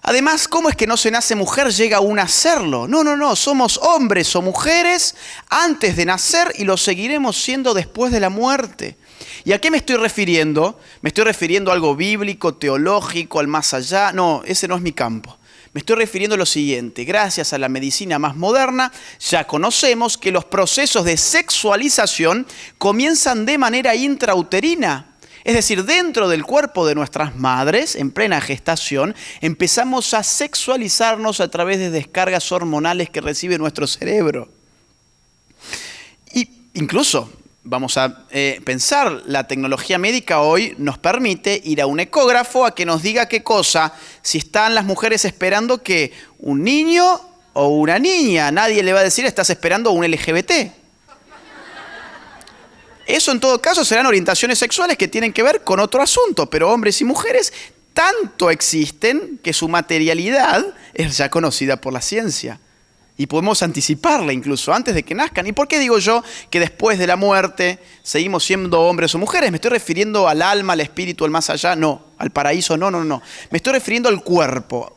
Además, ¿cómo es que no se nace mujer, llega uno a serlo? No, somos hombres o mujeres antes de nacer y lo seguiremos siendo después de la muerte. ¿Y a qué me estoy refiriendo? ¿Me estoy refiriendo a algo bíblico, teológico, al más allá? No, ese no es mi campo. Me estoy refiriendo a lo siguiente: gracias a la medicina más moderna, ya conocemos que los procesos de sexualización comienzan de manera intrauterina. Es decir, dentro del cuerpo de nuestras madres, en plena gestación, empezamos a sexualizarnos a través de descargas hormonales que recibe nuestro cerebro. Y incluso, vamos a pensar, la tecnología médica hoy nos permite ir a un ecógrafo a que nos diga qué cosa, si están las mujeres esperando que un niño o una niña. Nadie le va a decir, estás esperando un LGBT. Eso en todo caso serán orientaciones sexuales que tienen que ver con otro asunto, pero hombres y mujeres tanto existen que su materialidad es ya conocida por la ciencia. Y podemos anticiparla incluso antes de que nazcan. ¿Y por qué digo yo que después de la muerte seguimos siendo hombres o mujeres? ¿Me estoy refiriendo al alma, al espíritu, al más allá? No. ¿Al paraíso? No. Me estoy refiriendo al cuerpo.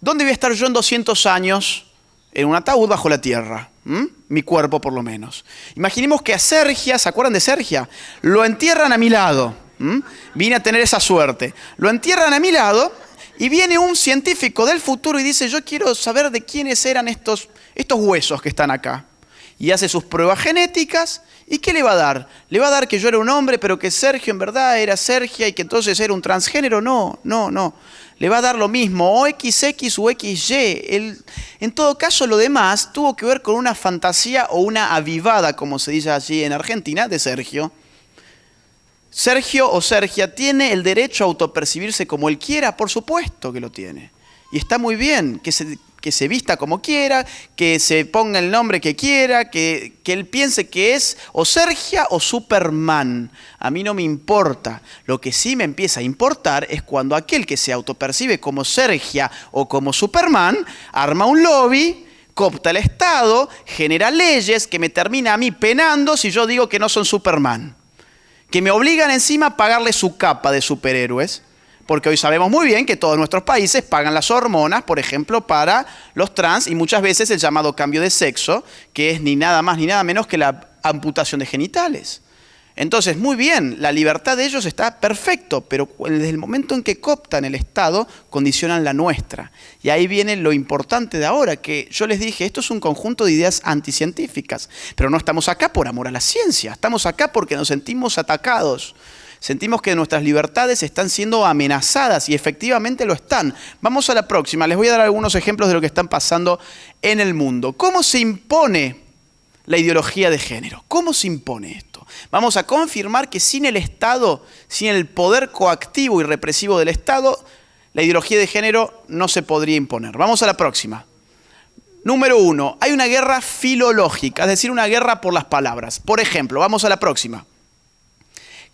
¿Dónde voy a estar yo en 200 años? En un ataúd bajo la tierra. Mi cuerpo por lo menos. Imaginemos que a Sergia, ¿se acuerdan de Sergia? Lo entierran a mi lado. Vine a tener esa suerte. Lo entierran a mi lado y viene un científico del futuro y dice, yo quiero saber de quiénes eran estos huesos que están acá. Y hace sus pruebas genéticas. ¿Y qué le va a dar? ¿Le va a dar que yo era un hombre, pero que Sergio en verdad era Sergia y que entonces era un transgénero? No. Le va a dar lo mismo, o XX o XY. En todo caso, lo demás tuvo que ver con una fantasía o una avivada, como se dice allí en Argentina, de Sergio. Sergio o Sergia tiene el derecho a autopercibirse como él quiera, por supuesto que lo tiene. Y está muy bien que se vista como quiera, que se ponga el nombre que quiera, que él piense que es o Sergia o Superman. A mí no me importa. Lo que sí me empieza a importar es cuando aquel que se autopercibe como Sergia o como Superman arma un lobby, coopta el Estado, genera leyes que me termina a mí penando si yo digo que no son Superman. Que me obligan encima a pagarle su capa de superhéroes. Porque hoy sabemos muy bien que todos nuestros países pagan las hormonas, por ejemplo, para los trans y muchas veces el llamado cambio de sexo, que es ni nada más ni nada menos que la amputación de genitales. Entonces, muy bien, la libertad de ellos está perfecto, pero desde el momento en que cooptan el Estado, condicionan la nuestra. Y ahí viene lo importante de ahora, que yo les dije, esto es un conjunto de ideas anticientíficas, pero no estamos acá por amor a la ciencia, estamos acá porque nos sentimos atacados. Sentimos que nuestras libertades están siendo amenazadas y efectivamente lo están. Vamos a la próxima. Les voy a dar algunos ejemplos de lo que están pasando en el mundo. ¿Cómo se impone la ideología de género? ¿Cómo se impone esto? Vamos a confirmar que sin el Estado, sin el poder coactivo y represivo del Estado, la ideología de género no se podría imponer. Vamos a la próxima. Número 1. Hay una guerra filológica, es decir, una guerra por las palabras. Por ejemplo, vamos a la próxima.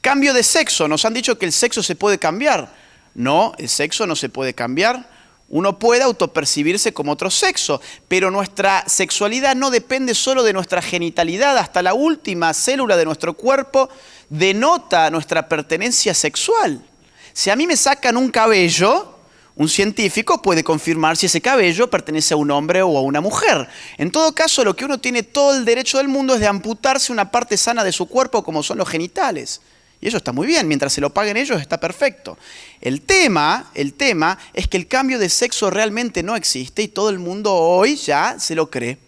Cambio de sexo. Nos han dicho que el sexo se puede cambiar. No, el sexo no se puede cambiar. Uno puede autopercibirse como otro sexo, pero nuestra sexualidad no depende solo de nuestra genitalidad. Hasta la última célula de nuestro cuerpo denota nuestra pertenencia sexual. Si a mí me sacan un cabello, un científico puede confirmar si ese cabello pertenece a un hombre o a una mujer. En todo caso, lo que uno tiene todo el derecho del mundo es de amputarse una parte sana de su cuerpo, como son los genitales. Y eso está muy bien, mientras se lo paguen ellos está perfecto. El tema es que el cambio de sexo realmente no existe y todo el mundo hoy ya se lo cree.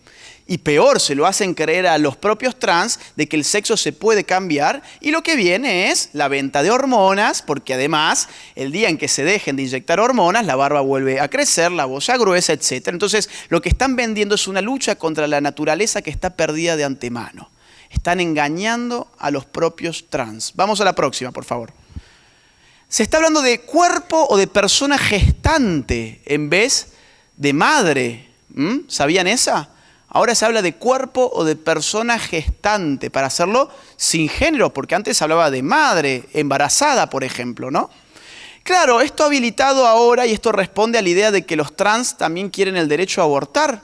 Y peor, se lo hacen creer a los propios trans de que el sexo se puede cambiar y lo que viene es la venta de hormonas, porque además el día en que se dejen de inyectar hormonas, la barba vuelve a crecer, la voz se agruesa, etc. Entonces lo que están vendiendo es una lucha contra la naturaleza que está perdida de antemano. Están engañando a los propios trans. Vamos a la próxima, por favor. Se está hablando de cuerpo o de persona gestante en vez de madre. ¿Sabían esa? Ahora se habla de cuerpo o de persona gestante, para hacerlo sin género, porque antes se hablaba de madre, embarazada, por ejemplo, ¿no? Claro, esto ha habilitado ahora, y esto responde a la idea de que los trans también quieren el derecho a abortar.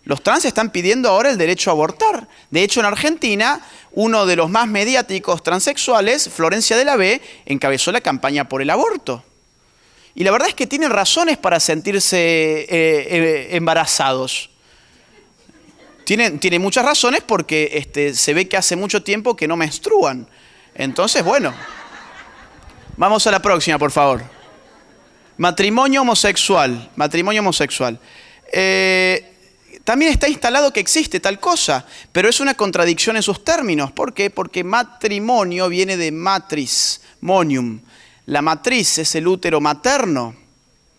Los trans están pidiendo ahora el derecho a abortar. De hecho, en Argentina, uno de los más mediáticos transexuales, Florencia de la B, encabezó la campaña por el aborto. Y la verdad es que tienen razones para sentirse embarazados. Tienen muchas razones porque se ve que hace mucho tiempo que no menstruan. Entonces, bueno, vamos a la próxima, por favor. Matrimonio homosexual. Matrimonio homosexual. También está instalado que existe tal cosa, pero es una contradicción en sus términos. ¿Por qué? Porque matrimonio viene de matris, monium. La matriz es el útero materno,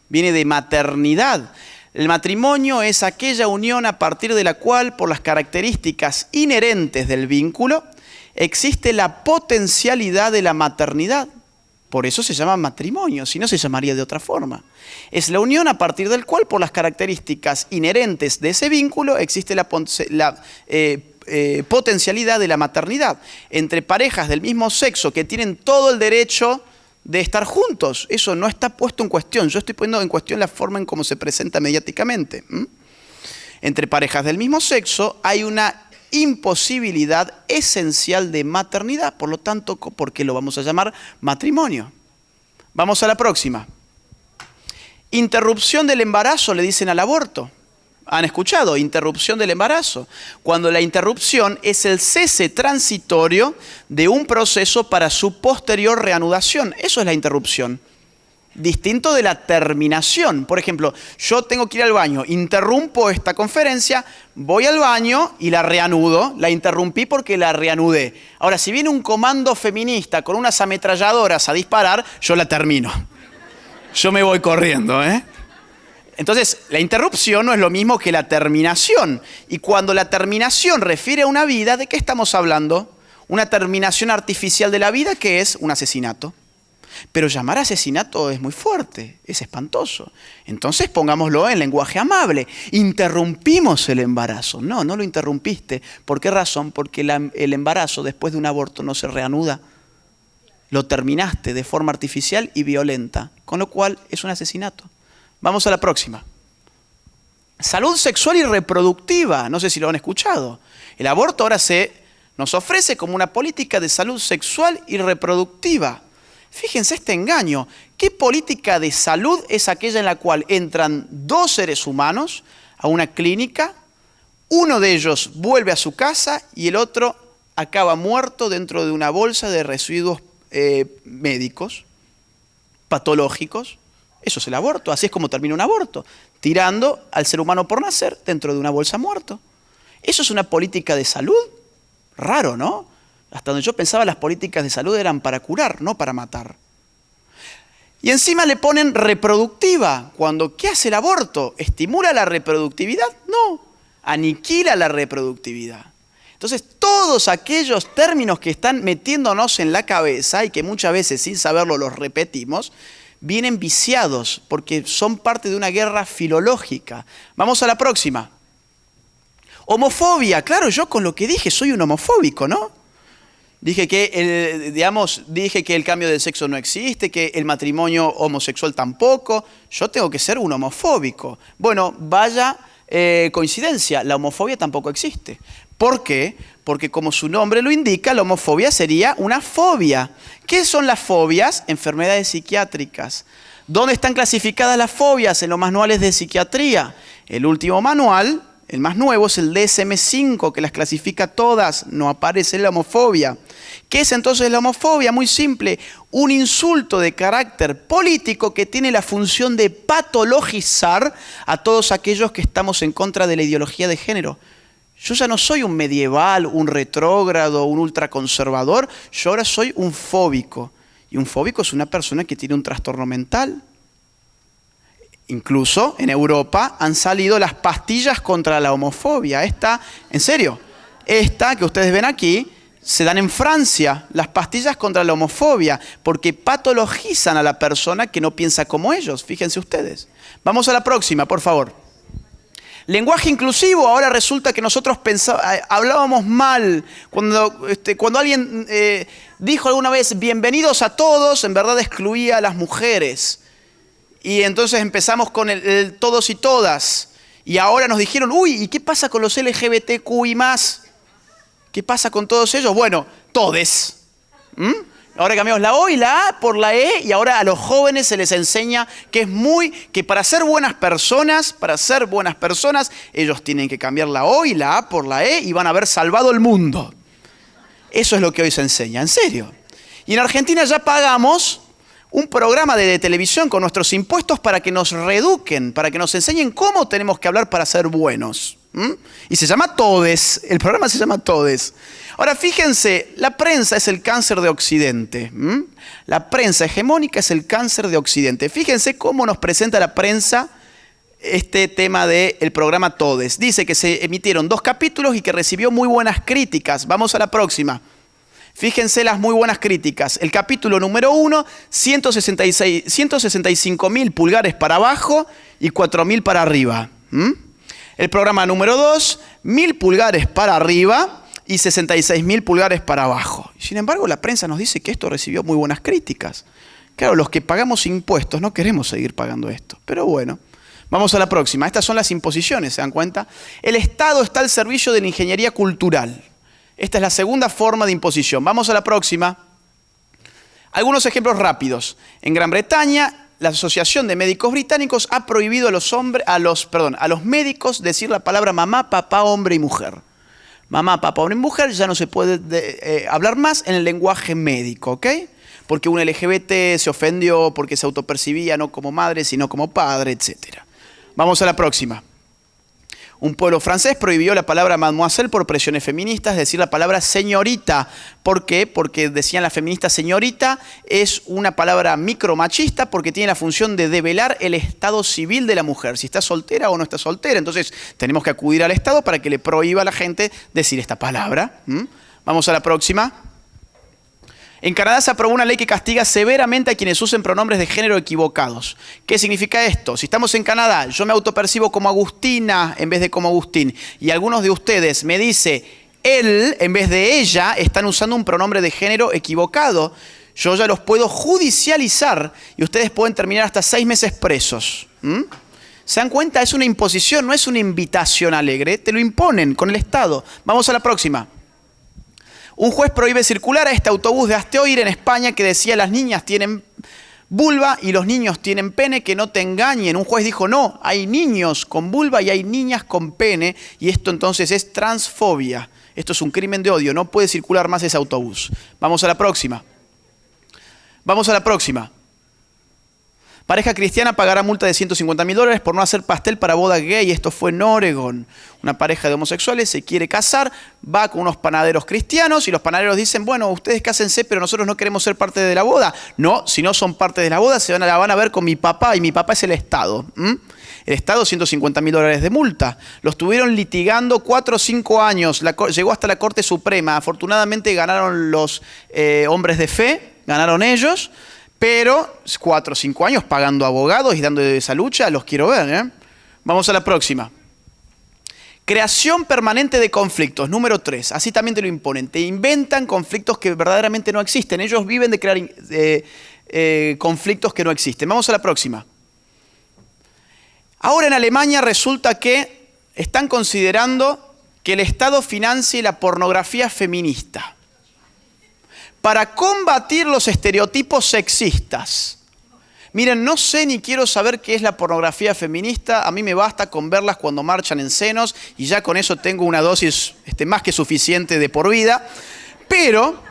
viene de maternidad. El matrimonio es aquella unión a partir de la cual, por las características inherentes del vínculo, existe la potencialidad de la maternidad. Por eso se llama matrimonio, si no se llamaría de otra forma. Es la unión a partir del cual, por las características inherentes de ese vínculo, existe la potencialidad de la maternidad. Entre parejas del mismo sexo que tienen todo el derecho de estar juntos. Eso no está puesto en cuestión. Yo estoy poniendo en cuestión la forma en cómo se presenta mediáticamente. Entre parejas del mismo sexo hay una imposibilidad esencial de maternidad. Por lo tanto, ¿por qué lo vamos a llamar matrimonio? Vamos a la próxima. Interrupción del embarazo le dicen al aborto. ¿Han escuchado? Interrupción del embarazo. Cuando la interrupción es el cese transitorio de un proceso para su posterior reanudación. Eso es la interrupción. Distinto de la terminación. Por ejemplo, yo tengo que ir al baño, interrumpo esta conferencia, voy al baño y la reanudo. La interrumpí porque la reanudé. Ahora, si viene un comando feminista con unas ametralladoras a disparar, yo la termino. Yo me voy corriendo, ¿eh? Entonces, la interrupción no es lo mismo que la terminación. Y cuando la terminación refiere a una vida, ¿de qué estamos hablando? Una terminación artificial de la vida, que es un asesinato. Pero llamar asesinato es muy fuerte, es espantoso. Entonces pongámoslo en lenguaje amable. Interrumpimos el embarazo. No, no lo interrumpiste. ¿Por qué razón? Porque el embarazo después de un aborto no se reanuda. Lo terminaste de forma artificial y violenta, con lo cual es un asesinato. Vamos a la próxima. Salud sexual y reproductiva. No sé si lo han escuchado. El aborto ahora nos ofrece como una política de salud sexual y reproductiva. Fíjense este engaño. ¿Qué política de salud es aquella en la cual entran dos seres humanos a una clínica, uno de ellos vuelve a su casa y el otro acaba muerto dentro de una bolsa de residuos médicos, patológicos? Eso es el aborto. Así es como termina un aborto, tirando al ser humano por nacer dentro de una bolsa muerto. ¿Eso es una política de salud? Raro, ¿no? Hasta donde yo pensaba, las políticas de salud eran para curar, no para matar. Y encima le ponen reproductiva. ¿Qué hace el aborto? ¿Estimula la reproductividad? No, aniquila la reproductividad. Entonces, todos aquellos términos que están metiéndonos en la cabeza y que muchas veces sin saberlo los repetimos, vienen viciados porque son parte de una guerra filológica. Vamos a la próxima. Homofobia. Claro, yo con lo que dije soy un homofóbico, ¿no? Dije que el cambio de sexo no existe, que el matrimonio homosexual tampoco. Yo tengo que ser un homofóbico. Bueno, vaya coincidencia, la homofobia tampoco existe. ¿Por qué? Porque como su nombre lo indica, la homofobia sería una fobia. ¿Qué son las fobias? Enfermedades psiquiátricas. ¿Dónde están clasificadas las fobias? En los manuales de psiquiatría. El último manual, el más nuevo, es el DSM-5, que las clasifica todas. No aparece la homofobia. ¿Qué es entonces la homofobia? Muy simple. Un insulto de carácter político que tiene la función de patologizar a todos aquellos que estamos en contra de la ideología de género. Yo ya no soy un medieval, un retrógrado, un ultraconservador. Yo ahora soy un fóbico. Y un fóbico es una persona que tiene un trastorno mental. Incluso en Europa han salido las pastillas contra la homofobia. En serio, esta que ustedes ven aquí, se dan en Francia, las pastillas contra la homofobia, porque patologizan a la persona que no piensa como ellos. Fíjense ustedes. Vamos a la próxima, por favor. Lenguaje inclusivo, ahora resulta que nosotros hablábamos mal. Cuando alguien dijo alguna vez bienvenidos a todos, en verdad excluía a las mujeres. Y entonces empezamos con el todos y todas. Y ahora nos dijeron, uy, ¿y qué pasa con los LGBTQI+? ¿Qué pasa con todos ellos? Bueno, todes. Ahora cambiamos la O y la A por la E y ahora a los jóvenes se les enseña que para ser buenas personas, ellos tienen que cambiar la O y la A por la E y van a haber salvado el mundo. Eso es lo que hoy se enseña, en serio. Y en Argentina ya pagamos un programa de televisión con nuestros impuestos para que nos reeduquen, para que nos enseñen cómo tenemos que hablar para ser buenos. Y se llama Todes, el programa se llama Todes. Ahora fíjense, la prensa es el cáncer de Occidente. La prensa hegemónica es el cáncer de Occidente. Fíjense cómo nos presenta la prensa este tema del programa Todes. Dice que se emitieron 2 capítulos y que recibió muy buenas críticas. Vamos a la próxima. Fíjense las muy buenas críticas. El capítulo número 1, 165.000 pulgares para abajo y 4.000 para arriba. El programa número 2, 1.000 pulgares para arriba y 66.000 pulgares para abajo. Sin embargo, la prensa nos dice que esto recibió muy buenas críticas. Claro, los que pagamos impuestos no queremos seguir pagando esto. Pero bueno, vamos a la próxima. Estas son las imposiciones, ¿se dan cuenta? El Estado está al servicio de la ingeniería cultural. Esta es la segunda forma de imposición. Vamos a la próxima. Algunos ejemplos rápidos. En Gran Bretaña, la Asociación de Médicos Británicos ha prohibido a los médicos decir la palabra mamá, papá, hombre y mujer. Mamá, papá, hombre y mujer ya no se puede hablar más en el lenguaje médico, ¿ok? Porque un LGBT se ofendió porque se autopercibía no como madre, sino como padre, etc. Vamos a la próxima. Un pueblo francés prohibió la palabra mademoiselle por presiones feministas, es decir, la palabra señorita. ¿Por qué? Porque decían las feministas señorita es una palabra micromachista porque tiene la función de develar el estado civil de la mujer, si está soltera o no está soltera. Entonces tenemos que acudir al Estado para que le prohíba a la gente decir esta palabra. Vamos a la próxima. En Canadá se aprobó una ley que castiga severamente a quienes usen pronombres de género equivocados. ¿Qué significa esto? Si estamos en Canadá, yo me autopercibo como Agustina en vez de como Agustín, y algunos de ustedes me dice él en vez de ella, están usando un pronombre de género equivocado. Yo ya los puedo judicializar y ustedes pueden terminar hasta 6 meses presos. ¿Se dan cuenta? Es una imposición, no es una invitación alegre. Te lo imponen con el Estado. Vamos a la próxima. Un juez prohíbe circular a este autobús de Hazte-Oír en España que decía las niñas tienen vulva y los niños tienen pene, que no te engañen. Un juez dijo no, hay niños con vulva y hay niñas con pene y esto entonces es transfobia. Esto es un crimen de odio, no puede circular más ese autobús. Vamos a la próxima. Vamos a la próxima. Pareja cristiana pagará multa de $150.000 por no hacer pastel para boda gay. Esto fue en Oregon. Una pareja de homosexuales se quiere casar, va con unos panaderos cristianos y los panaderos dicen, bueno, ustedes cásense, pero nosotros no queremos ser parte de la boda. No, si no son parte de la boda, la van a ver con mi papá y mi papá es el Estado. El Estado, $150.000 de multa. Los tuvieron litigando 4 o 5 años. Llegó hasta la Corte Suprema. Afortunadamente ganaron los hombres de fe, ganaron ellos. Pero 4 o 5 años pagando abogados y dando esa lucha, los quiero ver. Vamos a la próxima. Creación permanente de conflictos, número 3. Así también te lo imponen. Te inventan conflictos que verdaderamente no existen. Ellos viven de crear conflictos que no existen. Vamos a la próxima. Ahora en Alemania resulta que están considerando que el Estado financie la pornografía feminista para combatir los estereotipos sexistas. Miren, no sé ni quiero saber qué es la pornografía feminista. A mí me basta con verlas cuando marchan en senos y ya con eso tengo una dosis más que suficiente de por vida. Pero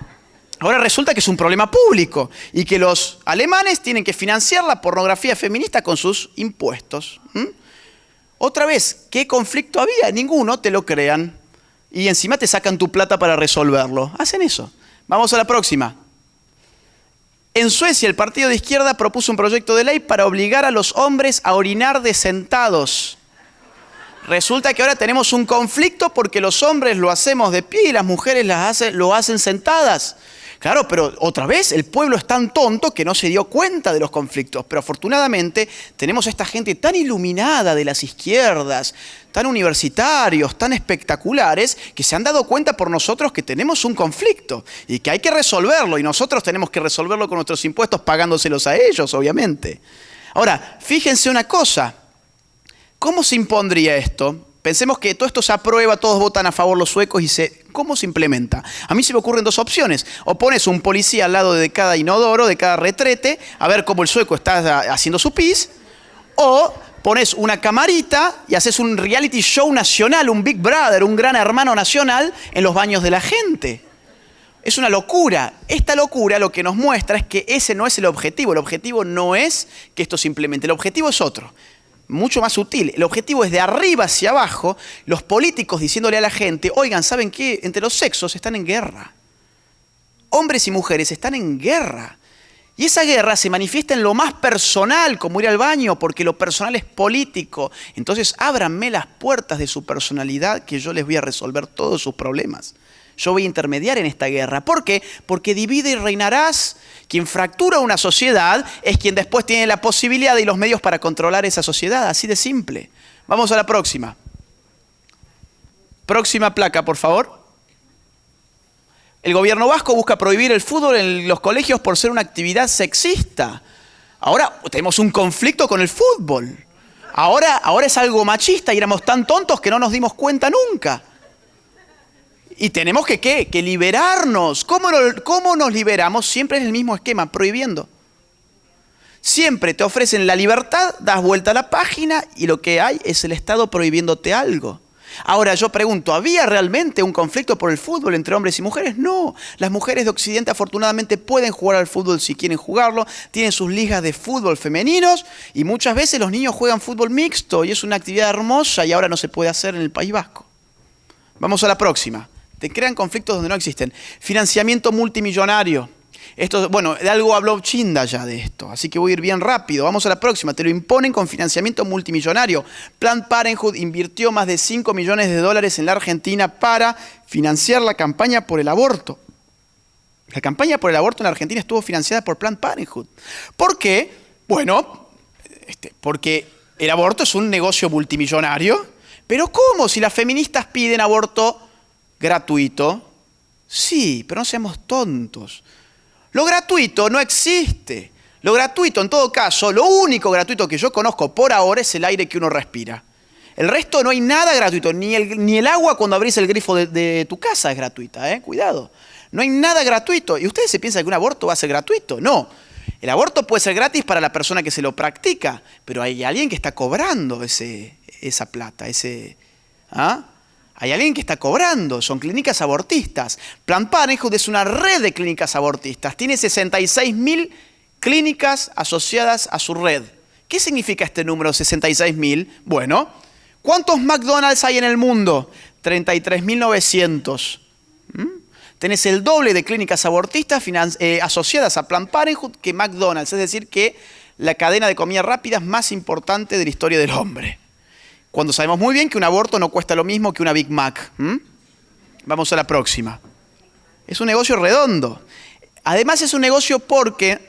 ahora resulta que es un problema público y que los alemanes tienen que financiar la pornografía feminista con sus impuestos. Otra vez, ¿qué conflicto había? Ninguno, te lo crean. Y encima te sacan tu plata para resolverlo. Hacen eso. Vamos a la próxima. En Suecia, el partido de izquierda propuso un proyecto de ley para obligar a los hombres a orinar de sentados. Resulta que ahora tenemos un conflicto porque los hombres lo hacemos de pie y las mujeres lo hacen sentadas. Claro, pero otra vez el pueblo es tan tonto que no se dio cuenta de los conflictos. Pero afortunadamente tenemos esta gente tan iluminada de las izquierdas, tan universitarios, tan espectaculares, que se han dado cuenta por nosotros que tenemos un conflicto y que hay que resolverlo. Y nosotros tenemos que resolverlo con nuestros impuestos pagándoselos a ellos, obviamente. Ahora, fíjense una cosa. ¿Cómo se impondría esto? Pensemos que todo esto se aprueba, todos votan a favor los suecos ¿cómo se implementa? A mí se me ocurren dos opciones. O pones un policía al lado de cada inodoro, de cada retrete, a ver cómo el sueco está haciendo su pis, o pones una camarita y haces un reality show nacional, un Big Brother, un gran hermano nacional en los baños de la gente. Es una locura. Esta locura lo que nos muestra es que ese no es el objetivo. El objetivo no es que esto se implemente. El objetivo es otro. Mucho más sutil. El objetivo es de arriba hacia abajo, los políticos diciéndole a la gente, oigan, ¿saben qué? Entre los sexos están en guerra. Hombres y mujeres están en guerra. Y esa guerra se manifiesta en lo más personal, como ir al baño, porque lo personal es político. Entonces, ábranme las puertas de su personalidad, que yo les voy a resolver todos sus problemas. Yo voy a intermediar en esta guerra. ¿Por qué? Porque divide y reinarás. Quien fractura una sociedad es quien después tiene la posibilidad y los medios para controlar esa sociedad. Así de simple. Vamos a la próxima. Próxima placa, por favor. El gobierno vasco busca prohibir el fútbol en los colegios por ser una actividad sexista. Ahora tenemos un conflicto con el fútbol. Ahora es algo machista y éramos tan tontos que no nos dimos cuenta nunca. Y tenemos que, ¿qué? Que liberarnos. ¿Cómo nos liberamos? Siempre es el mismo esquema, prohibiendo. Siempre te ofrecen la libertad, das vuelta a la página y lo que hay es el Estado prohibiéndote algo. Ahora yo pregunto, ¿había realmente un conflicto por el fútbol entre hombres y mujeres? No. Las mujeres de Occidente afortunadamente pueden jugar al fútbol si quieren jugarlo, tienen sus ligas de fútbol femeninos y muchas veces los niños juegan fútbol mixto y es una actividad hermosa y ahora no se puede hacer en el País Vasco. Vamos a la próxima. Te crean conflictos donde no existen. Financiamiento multimillonario. Esto, bueno, de algo habló Chinda ya de esto, así que voy a ir bien rápido. Vamos a la próxima. Te lo imponen con financiamiento multimillonario. Planned Parenthood invirtió más de 5 millones de dólares en la Argentina para financiar la campaña por el aborto. La campaña por el aborto en la Argentina estuvo financiada por Planned Parenthood. ¿Por qué? Bueno, porque el aborto es un negocio multimillonario. ¿Pero cómo? Si las feministas piden aborto gratuito. Sí, pero no seamos tontos. Lo gratuito no existe. Lo gratuito, en todo caso, lo único gratuito que yo conozco por ahora es el aire que uno respira. El resto no hay nada gratuito. Ni el agua cuando abrís el grifo de tu casa es gratuita, cuidado. No hay nada gratuito. ¿Y ustedes se piensan que un aborto va a ser gratuito? No. El aborto puede ser gratis para la persona que se lo practica, pero hay alguien que está cobrando esa plata, Hay alguien que está cobrando, son clínicas abortistas. Planned Parenthood es una red de clínicas abortistas. Tiene 66.000 clínicas asociadas a su red. ¿Qué significa este número, 66.000? Bueno, ¿cuántos McDonald's hay en el mundo? 33.900. Tenés el doble de clínicas abortistas asociadas a Planned Parenthood que McDonald's. Es decir, que la cadena de comida rápida es más importante de la historia del hombre. Cuando sabemos muy bien que un aborto no cuesta lo mismo que una Big Mac. Vamos a la próxima. Es un negocio redondo. Además es un negocio porque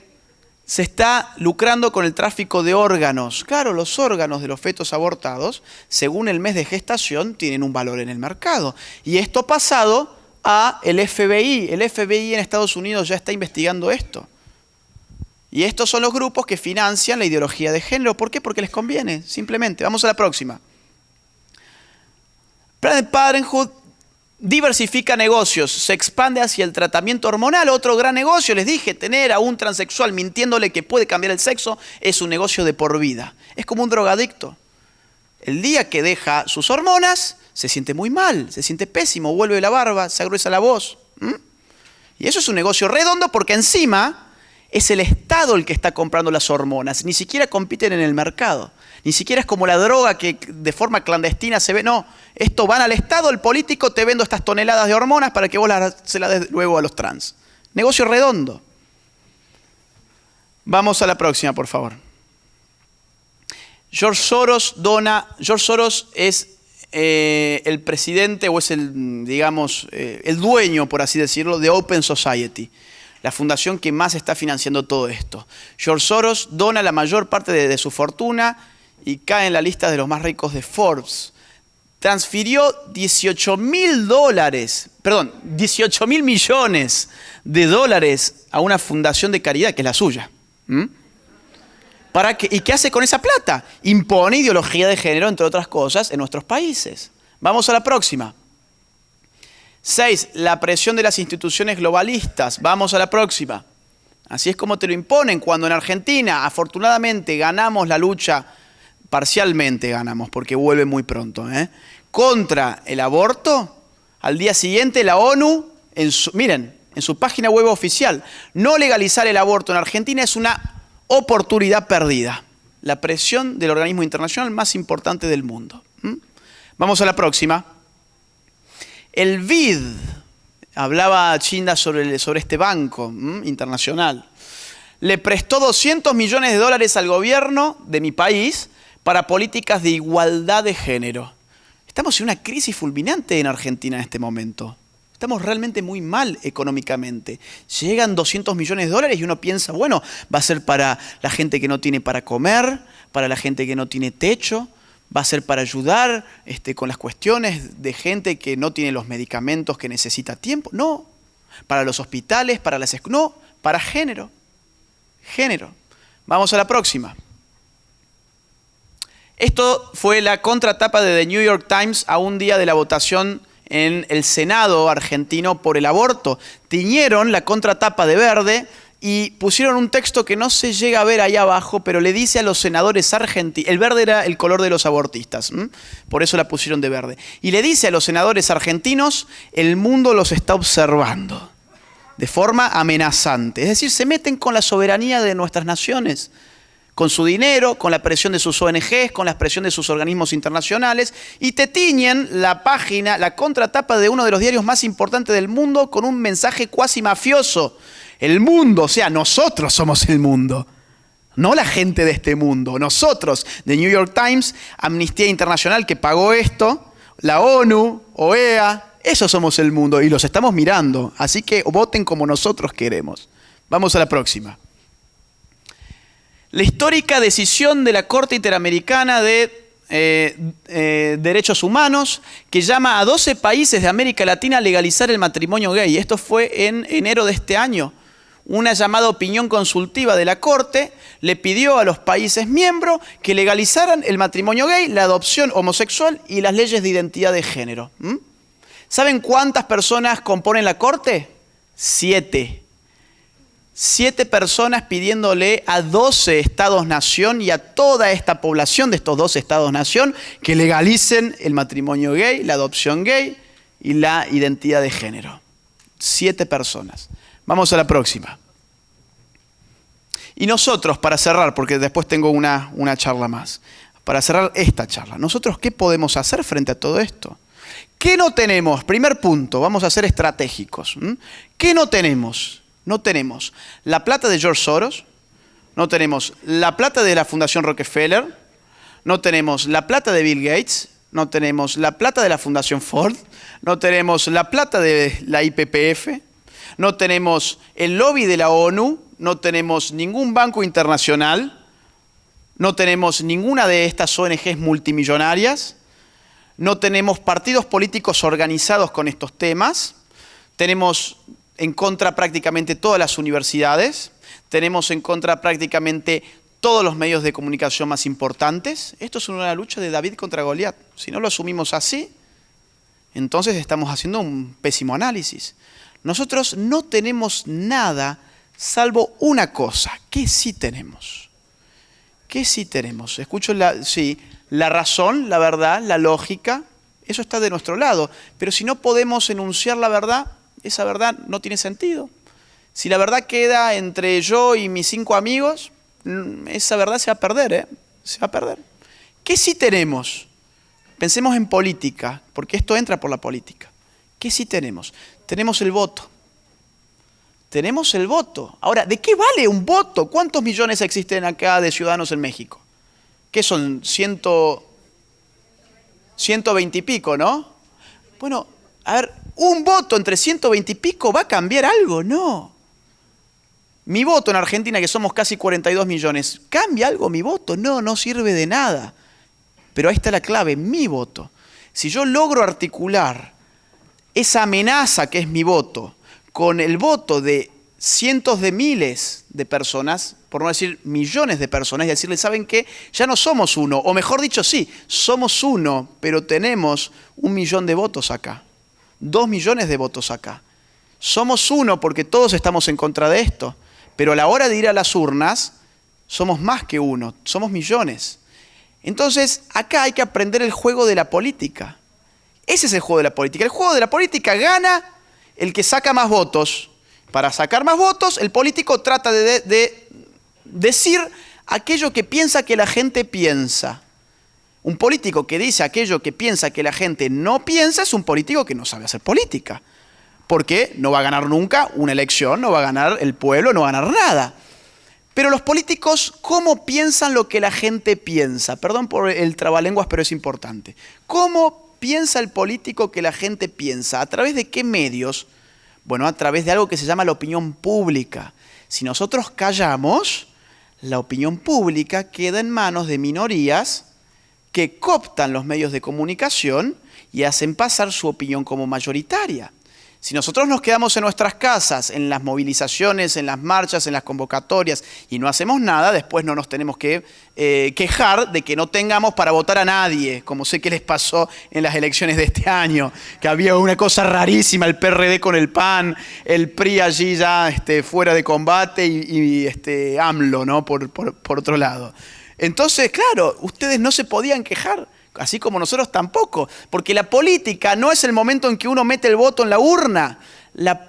se está lucrando con el tráfico de órganos. Claro, los órganos de los fetos abortados, según el mes de gestación, tienen un valor en el mercado. Y esto pasado a el FBI. El FBI en Estados Unidos ya está investigando esto. Y estos son los grupos que financian la ideología de género. ¿Por qué? Porque les conviene, simplemente. Vamos a la próxima. Planned Parenthood diversifica negocios, se expande hacia el tratamiento hormonal. Otro gran negocio, les dije, tener a un transexual mintiéndole que puede cambiar el sexo es un negocio de por vida. Es como un drogadicto. El día que deja sus hormonas, se siente muy mal, se siente pésimo, vuelve la barba, se agruesa la voz. Y eso es un negocio redondo porque encima es el Estado el que está comprando las hormonas. Ni siquiera compiten en el mercado. Ni siquiera es como la droga que de forma clandestina se ve. No, esto van al Estado, el político, te vendo estas toneladas de hormonas para que vos se las des luego a los trans. Negocio redondo. Vamos a la próxima, por favor. George Soros es el presidente o es el, digamos, el dueño, por así decirlo, de Open Society. la fundación que más está financiando todo esto. George Soros dona la mayor parte de su fortuna y cae en la lista de los más ricos de Forbes. Transfirió 18 mil millones de dólares a una fundación de caridad que es la suya. ¿Y qué hace con esa plata? Impone ideología de género, entre otras cosas, en nuestros países. Vamos a la próxima. 6. La presión de las instituciones globalistas. Vamos a la próxima. Así es como te lo imponen. Cuando en Argentina, afortunadamente, ganamos la lucha, parcialmente ganamos, porque vuelve muy pronto, contra el aborto, al día siguiente la ONU, miren, en su página web oficial, no legalizar el aborto en Argentina es una oportunidad perdida. La presión del organismo internacional más importante del mundo. Vamos a la próxima. El BID, hablaba Chinda sobre este banco internacional, le prestó 200 millones de dólares al gobierno de mi país para políticas de igualdad de género. Estamos en una crisis fulminante en Argentina en este momento. Estamos realmente muy mal económicamente. Llegan 200 millones de dólares y uno piensa, bueno, va a ser para la gente que no tiene para comer, para la gente que no tiene techo, va a ser para ayudar con las cuestiones de gente que no tiene los medicamentos que necesita a tiempo. No, para los hospitales, para las escuelas, no, para género. Género. Vamos a la próxima. Esto fue la contratapa de The New York Times a un día de la votación en el Senado argentino por el aborto. Tiñeron la contratapa de verde y pusieron un texto que no se llega a ver ahí abajo, pero le dice a los senadores argentinos, el verde era el color de los abortistas, por eso la pusieron de verde, y le dice a los senadores argentinos, el mundo los está observando de forma amenazante. Es decir, se meten con la soberanía de nuestras naciones, con su dinero, con la presión de sus ONGs, con la presión de sus organismos internacionales, y te tiñen la página, la contratapa de uno de los diarios más importantes del mundo con un mensaje cuasi mafioso. El mundo, o sea, nosotros somos el mundo, no la gente de este mundo. Nosotros, The New York Times, Amnistía Internacional que pagó esto, la ONU, OEA, esos somos el mundo y los estamos mirando. Así que voten como nosotros queremos. Vamos a la próxima. La histórica decisión de la Corte Interamericana de Derechos Humanos que llama a 12 países de América Latina a legalizar el matrimonio gay. Esto fue en enero de este año. Una llamada opinión consultiva de la Corte le pidió a los países miembros que legalizaran el matrimonio gay, la adopción homosexual y las leyes de identidad de género. ¿Saben cuántas personas componen la Corte? 7. 7 personas pidiéndole a 12 estados-nación y a toda esta población de estos 12 estados-nación que legalicen el matrimonio gay, la adopción gay y la identidad de género. 7 personas. Vamos a la próxima. Y nosotros, para cerrar, porque después tengo una charla más, para cerrar esta charla, ¿nosotros qué podemos hacer frente a todo esto? ¿Qué no tenemos? Primer punto, vamos a ser estratégicos. ¿Qué no tenemos? No tenemos la plata de George Soros, no tenemos la plata de la Fundación Rockefeller, no tenemos la plata de Bill Gates, no tenemos la plata de la Fundación Ford, no tenemos la plata de la IPPF, no tenemos el lobby de la ONU, no tenemos ningún banco internacional, no tenemos ninguna de estas ONGs multimillonarias, no tenemos partidos políticos organizados con estos temas, tenemos en contra prácticamente todas las universidades, tenemos en contra prácticamente todos los medios de comunicación más importantes. Esto es una lucha de David contra Goliat. Si no lo asumimos así, entonces estamos haciendo un pésimo análisis. Nosotros no tenemos nada salvo una cosa. ¿Qué sí tenemos? ¿Qué sí tenemos? Escucho la razón, la verdad, la lógica, eso está de nuestro lado. Pero si no podemos enunciar la verdad, esa verdad no tiene sentido. Si la verdad queda entre yo y mis 5 amigos, esa verdad se va a perder, se va a perder. ¿Qué sí tenemos? Pensemos en política, porque esto entra por la política. ¿Qué sí tenemos? Tenemos el voto. Tenemos el voto. Ahora, ¿de qué vale un voto? ¿Cuántos millones existen acá de ciudadanos en México? ¿Qué son? 120 y pico, ¿no? Bueno, a ver, ¿un voto entre 120 y pico va a cambiar algo? No. Mi voto en Argentina, que somos casi 42 millones, ¿cambia algo mi voto? No, no sirve de nada. Pero ahí está la clave, mi voto. Si yo logro articular esa amenaza que es mi voto con el voto de cientos de miles de personas, por no decir millones de personas, y decirles, ¿saben qué? Ya no somos uno, o mejor dicho, sí, somos uno, pero tenemos 1 millón de votos acá, 2 millones de votos acá. Somos uno porque todos estamos en contra de esto, pero a la hora de ir a las urnas, somos más que uno, somos millones. Entonces, acá hay que aprender el juego de la política. Ese es el juego de la política. El juego de la política gana el que saca más votos. Para sacar más votos, el político trata de decir aquello que piensa que la gente piensa. Un político que dice aquello que piensa que la gente no piensa es un político que no sabe hacer política. Porque no va a ganar nunca una elección, no va a ganar el pueblo, no va a ganar nada. Pero los políticos, ¿cómo piensan lo que la gente piensa? Perdón por el trabalenguas, pero es importante. ¿Cómo piensa el político que la gente piensa? ¿A través de qué medios? Bueno, a través de algo que se llama la opinión pública. Si nosotros callamos, la opinión pública queda en manos de minorías que cooptan los medios de comunicación y hacen pasar su opinión como mayoritaria. Si nosotros nos quedamos en nuestras casas, en las movilizaciones, en las marchas, en las convocatorias y no hacemos nada, después no nos tenemos que quejar de que no tengamos para votar a nadie, como sé que les pasó en las elecciones de este año, que había una cosa rarísima, el PRD con el PAN, el PRI allí ya fuera de combate y AMLO, ¿no? por otro lado. Entonces, claro, ustedes no se podían quejar. Así como nosotros tampoco, porque la política no es el momento en que uno mete el voto en la urna,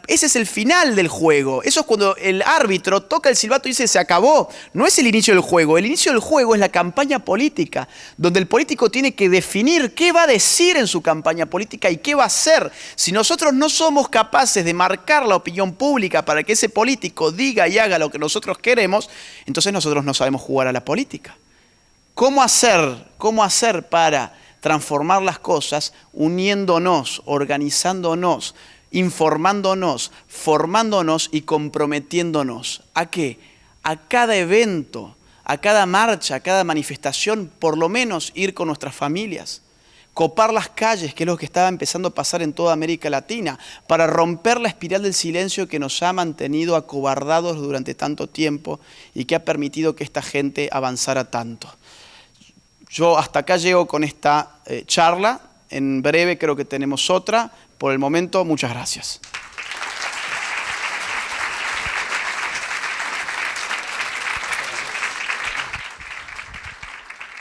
ese es el final del juego, eso es cuando el árbitro toca el silbato y dice se acabó, no es el inicio del juego, el inicio del juego es la campaña política, donde el político tiene que definir qué va a decir en su campaña política y qué va a hacer. Si nosotros no somos capaces de marcar la opinión pública para que ese político diga y haga lo que nosotros queremos, entonces nosotros no sabemos jugar a la política. ¿Cómo hacer para transformar las cosas uniéndonos, organizándonos, informándonos, formándonos y comprometiéndonos? ¿A qué? A cada evento, a cada marcha, a cada manifestación, por lo menos ir con nuestras familias. Copar las calles, que es lo que estaba empezando a pasar en toda América Latina, para romper la espiral del silencio que nos ha mantenido acobardados durante tanto tiempo y que ha permitido que esta gente avanzara tanto. Yo hasta acá llego con esta charla. En breve creo que tenemos otra. Por el momento, muchas gracias.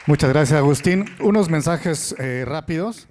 Muchas gracias, Agustín. Unos mensajes rápidos.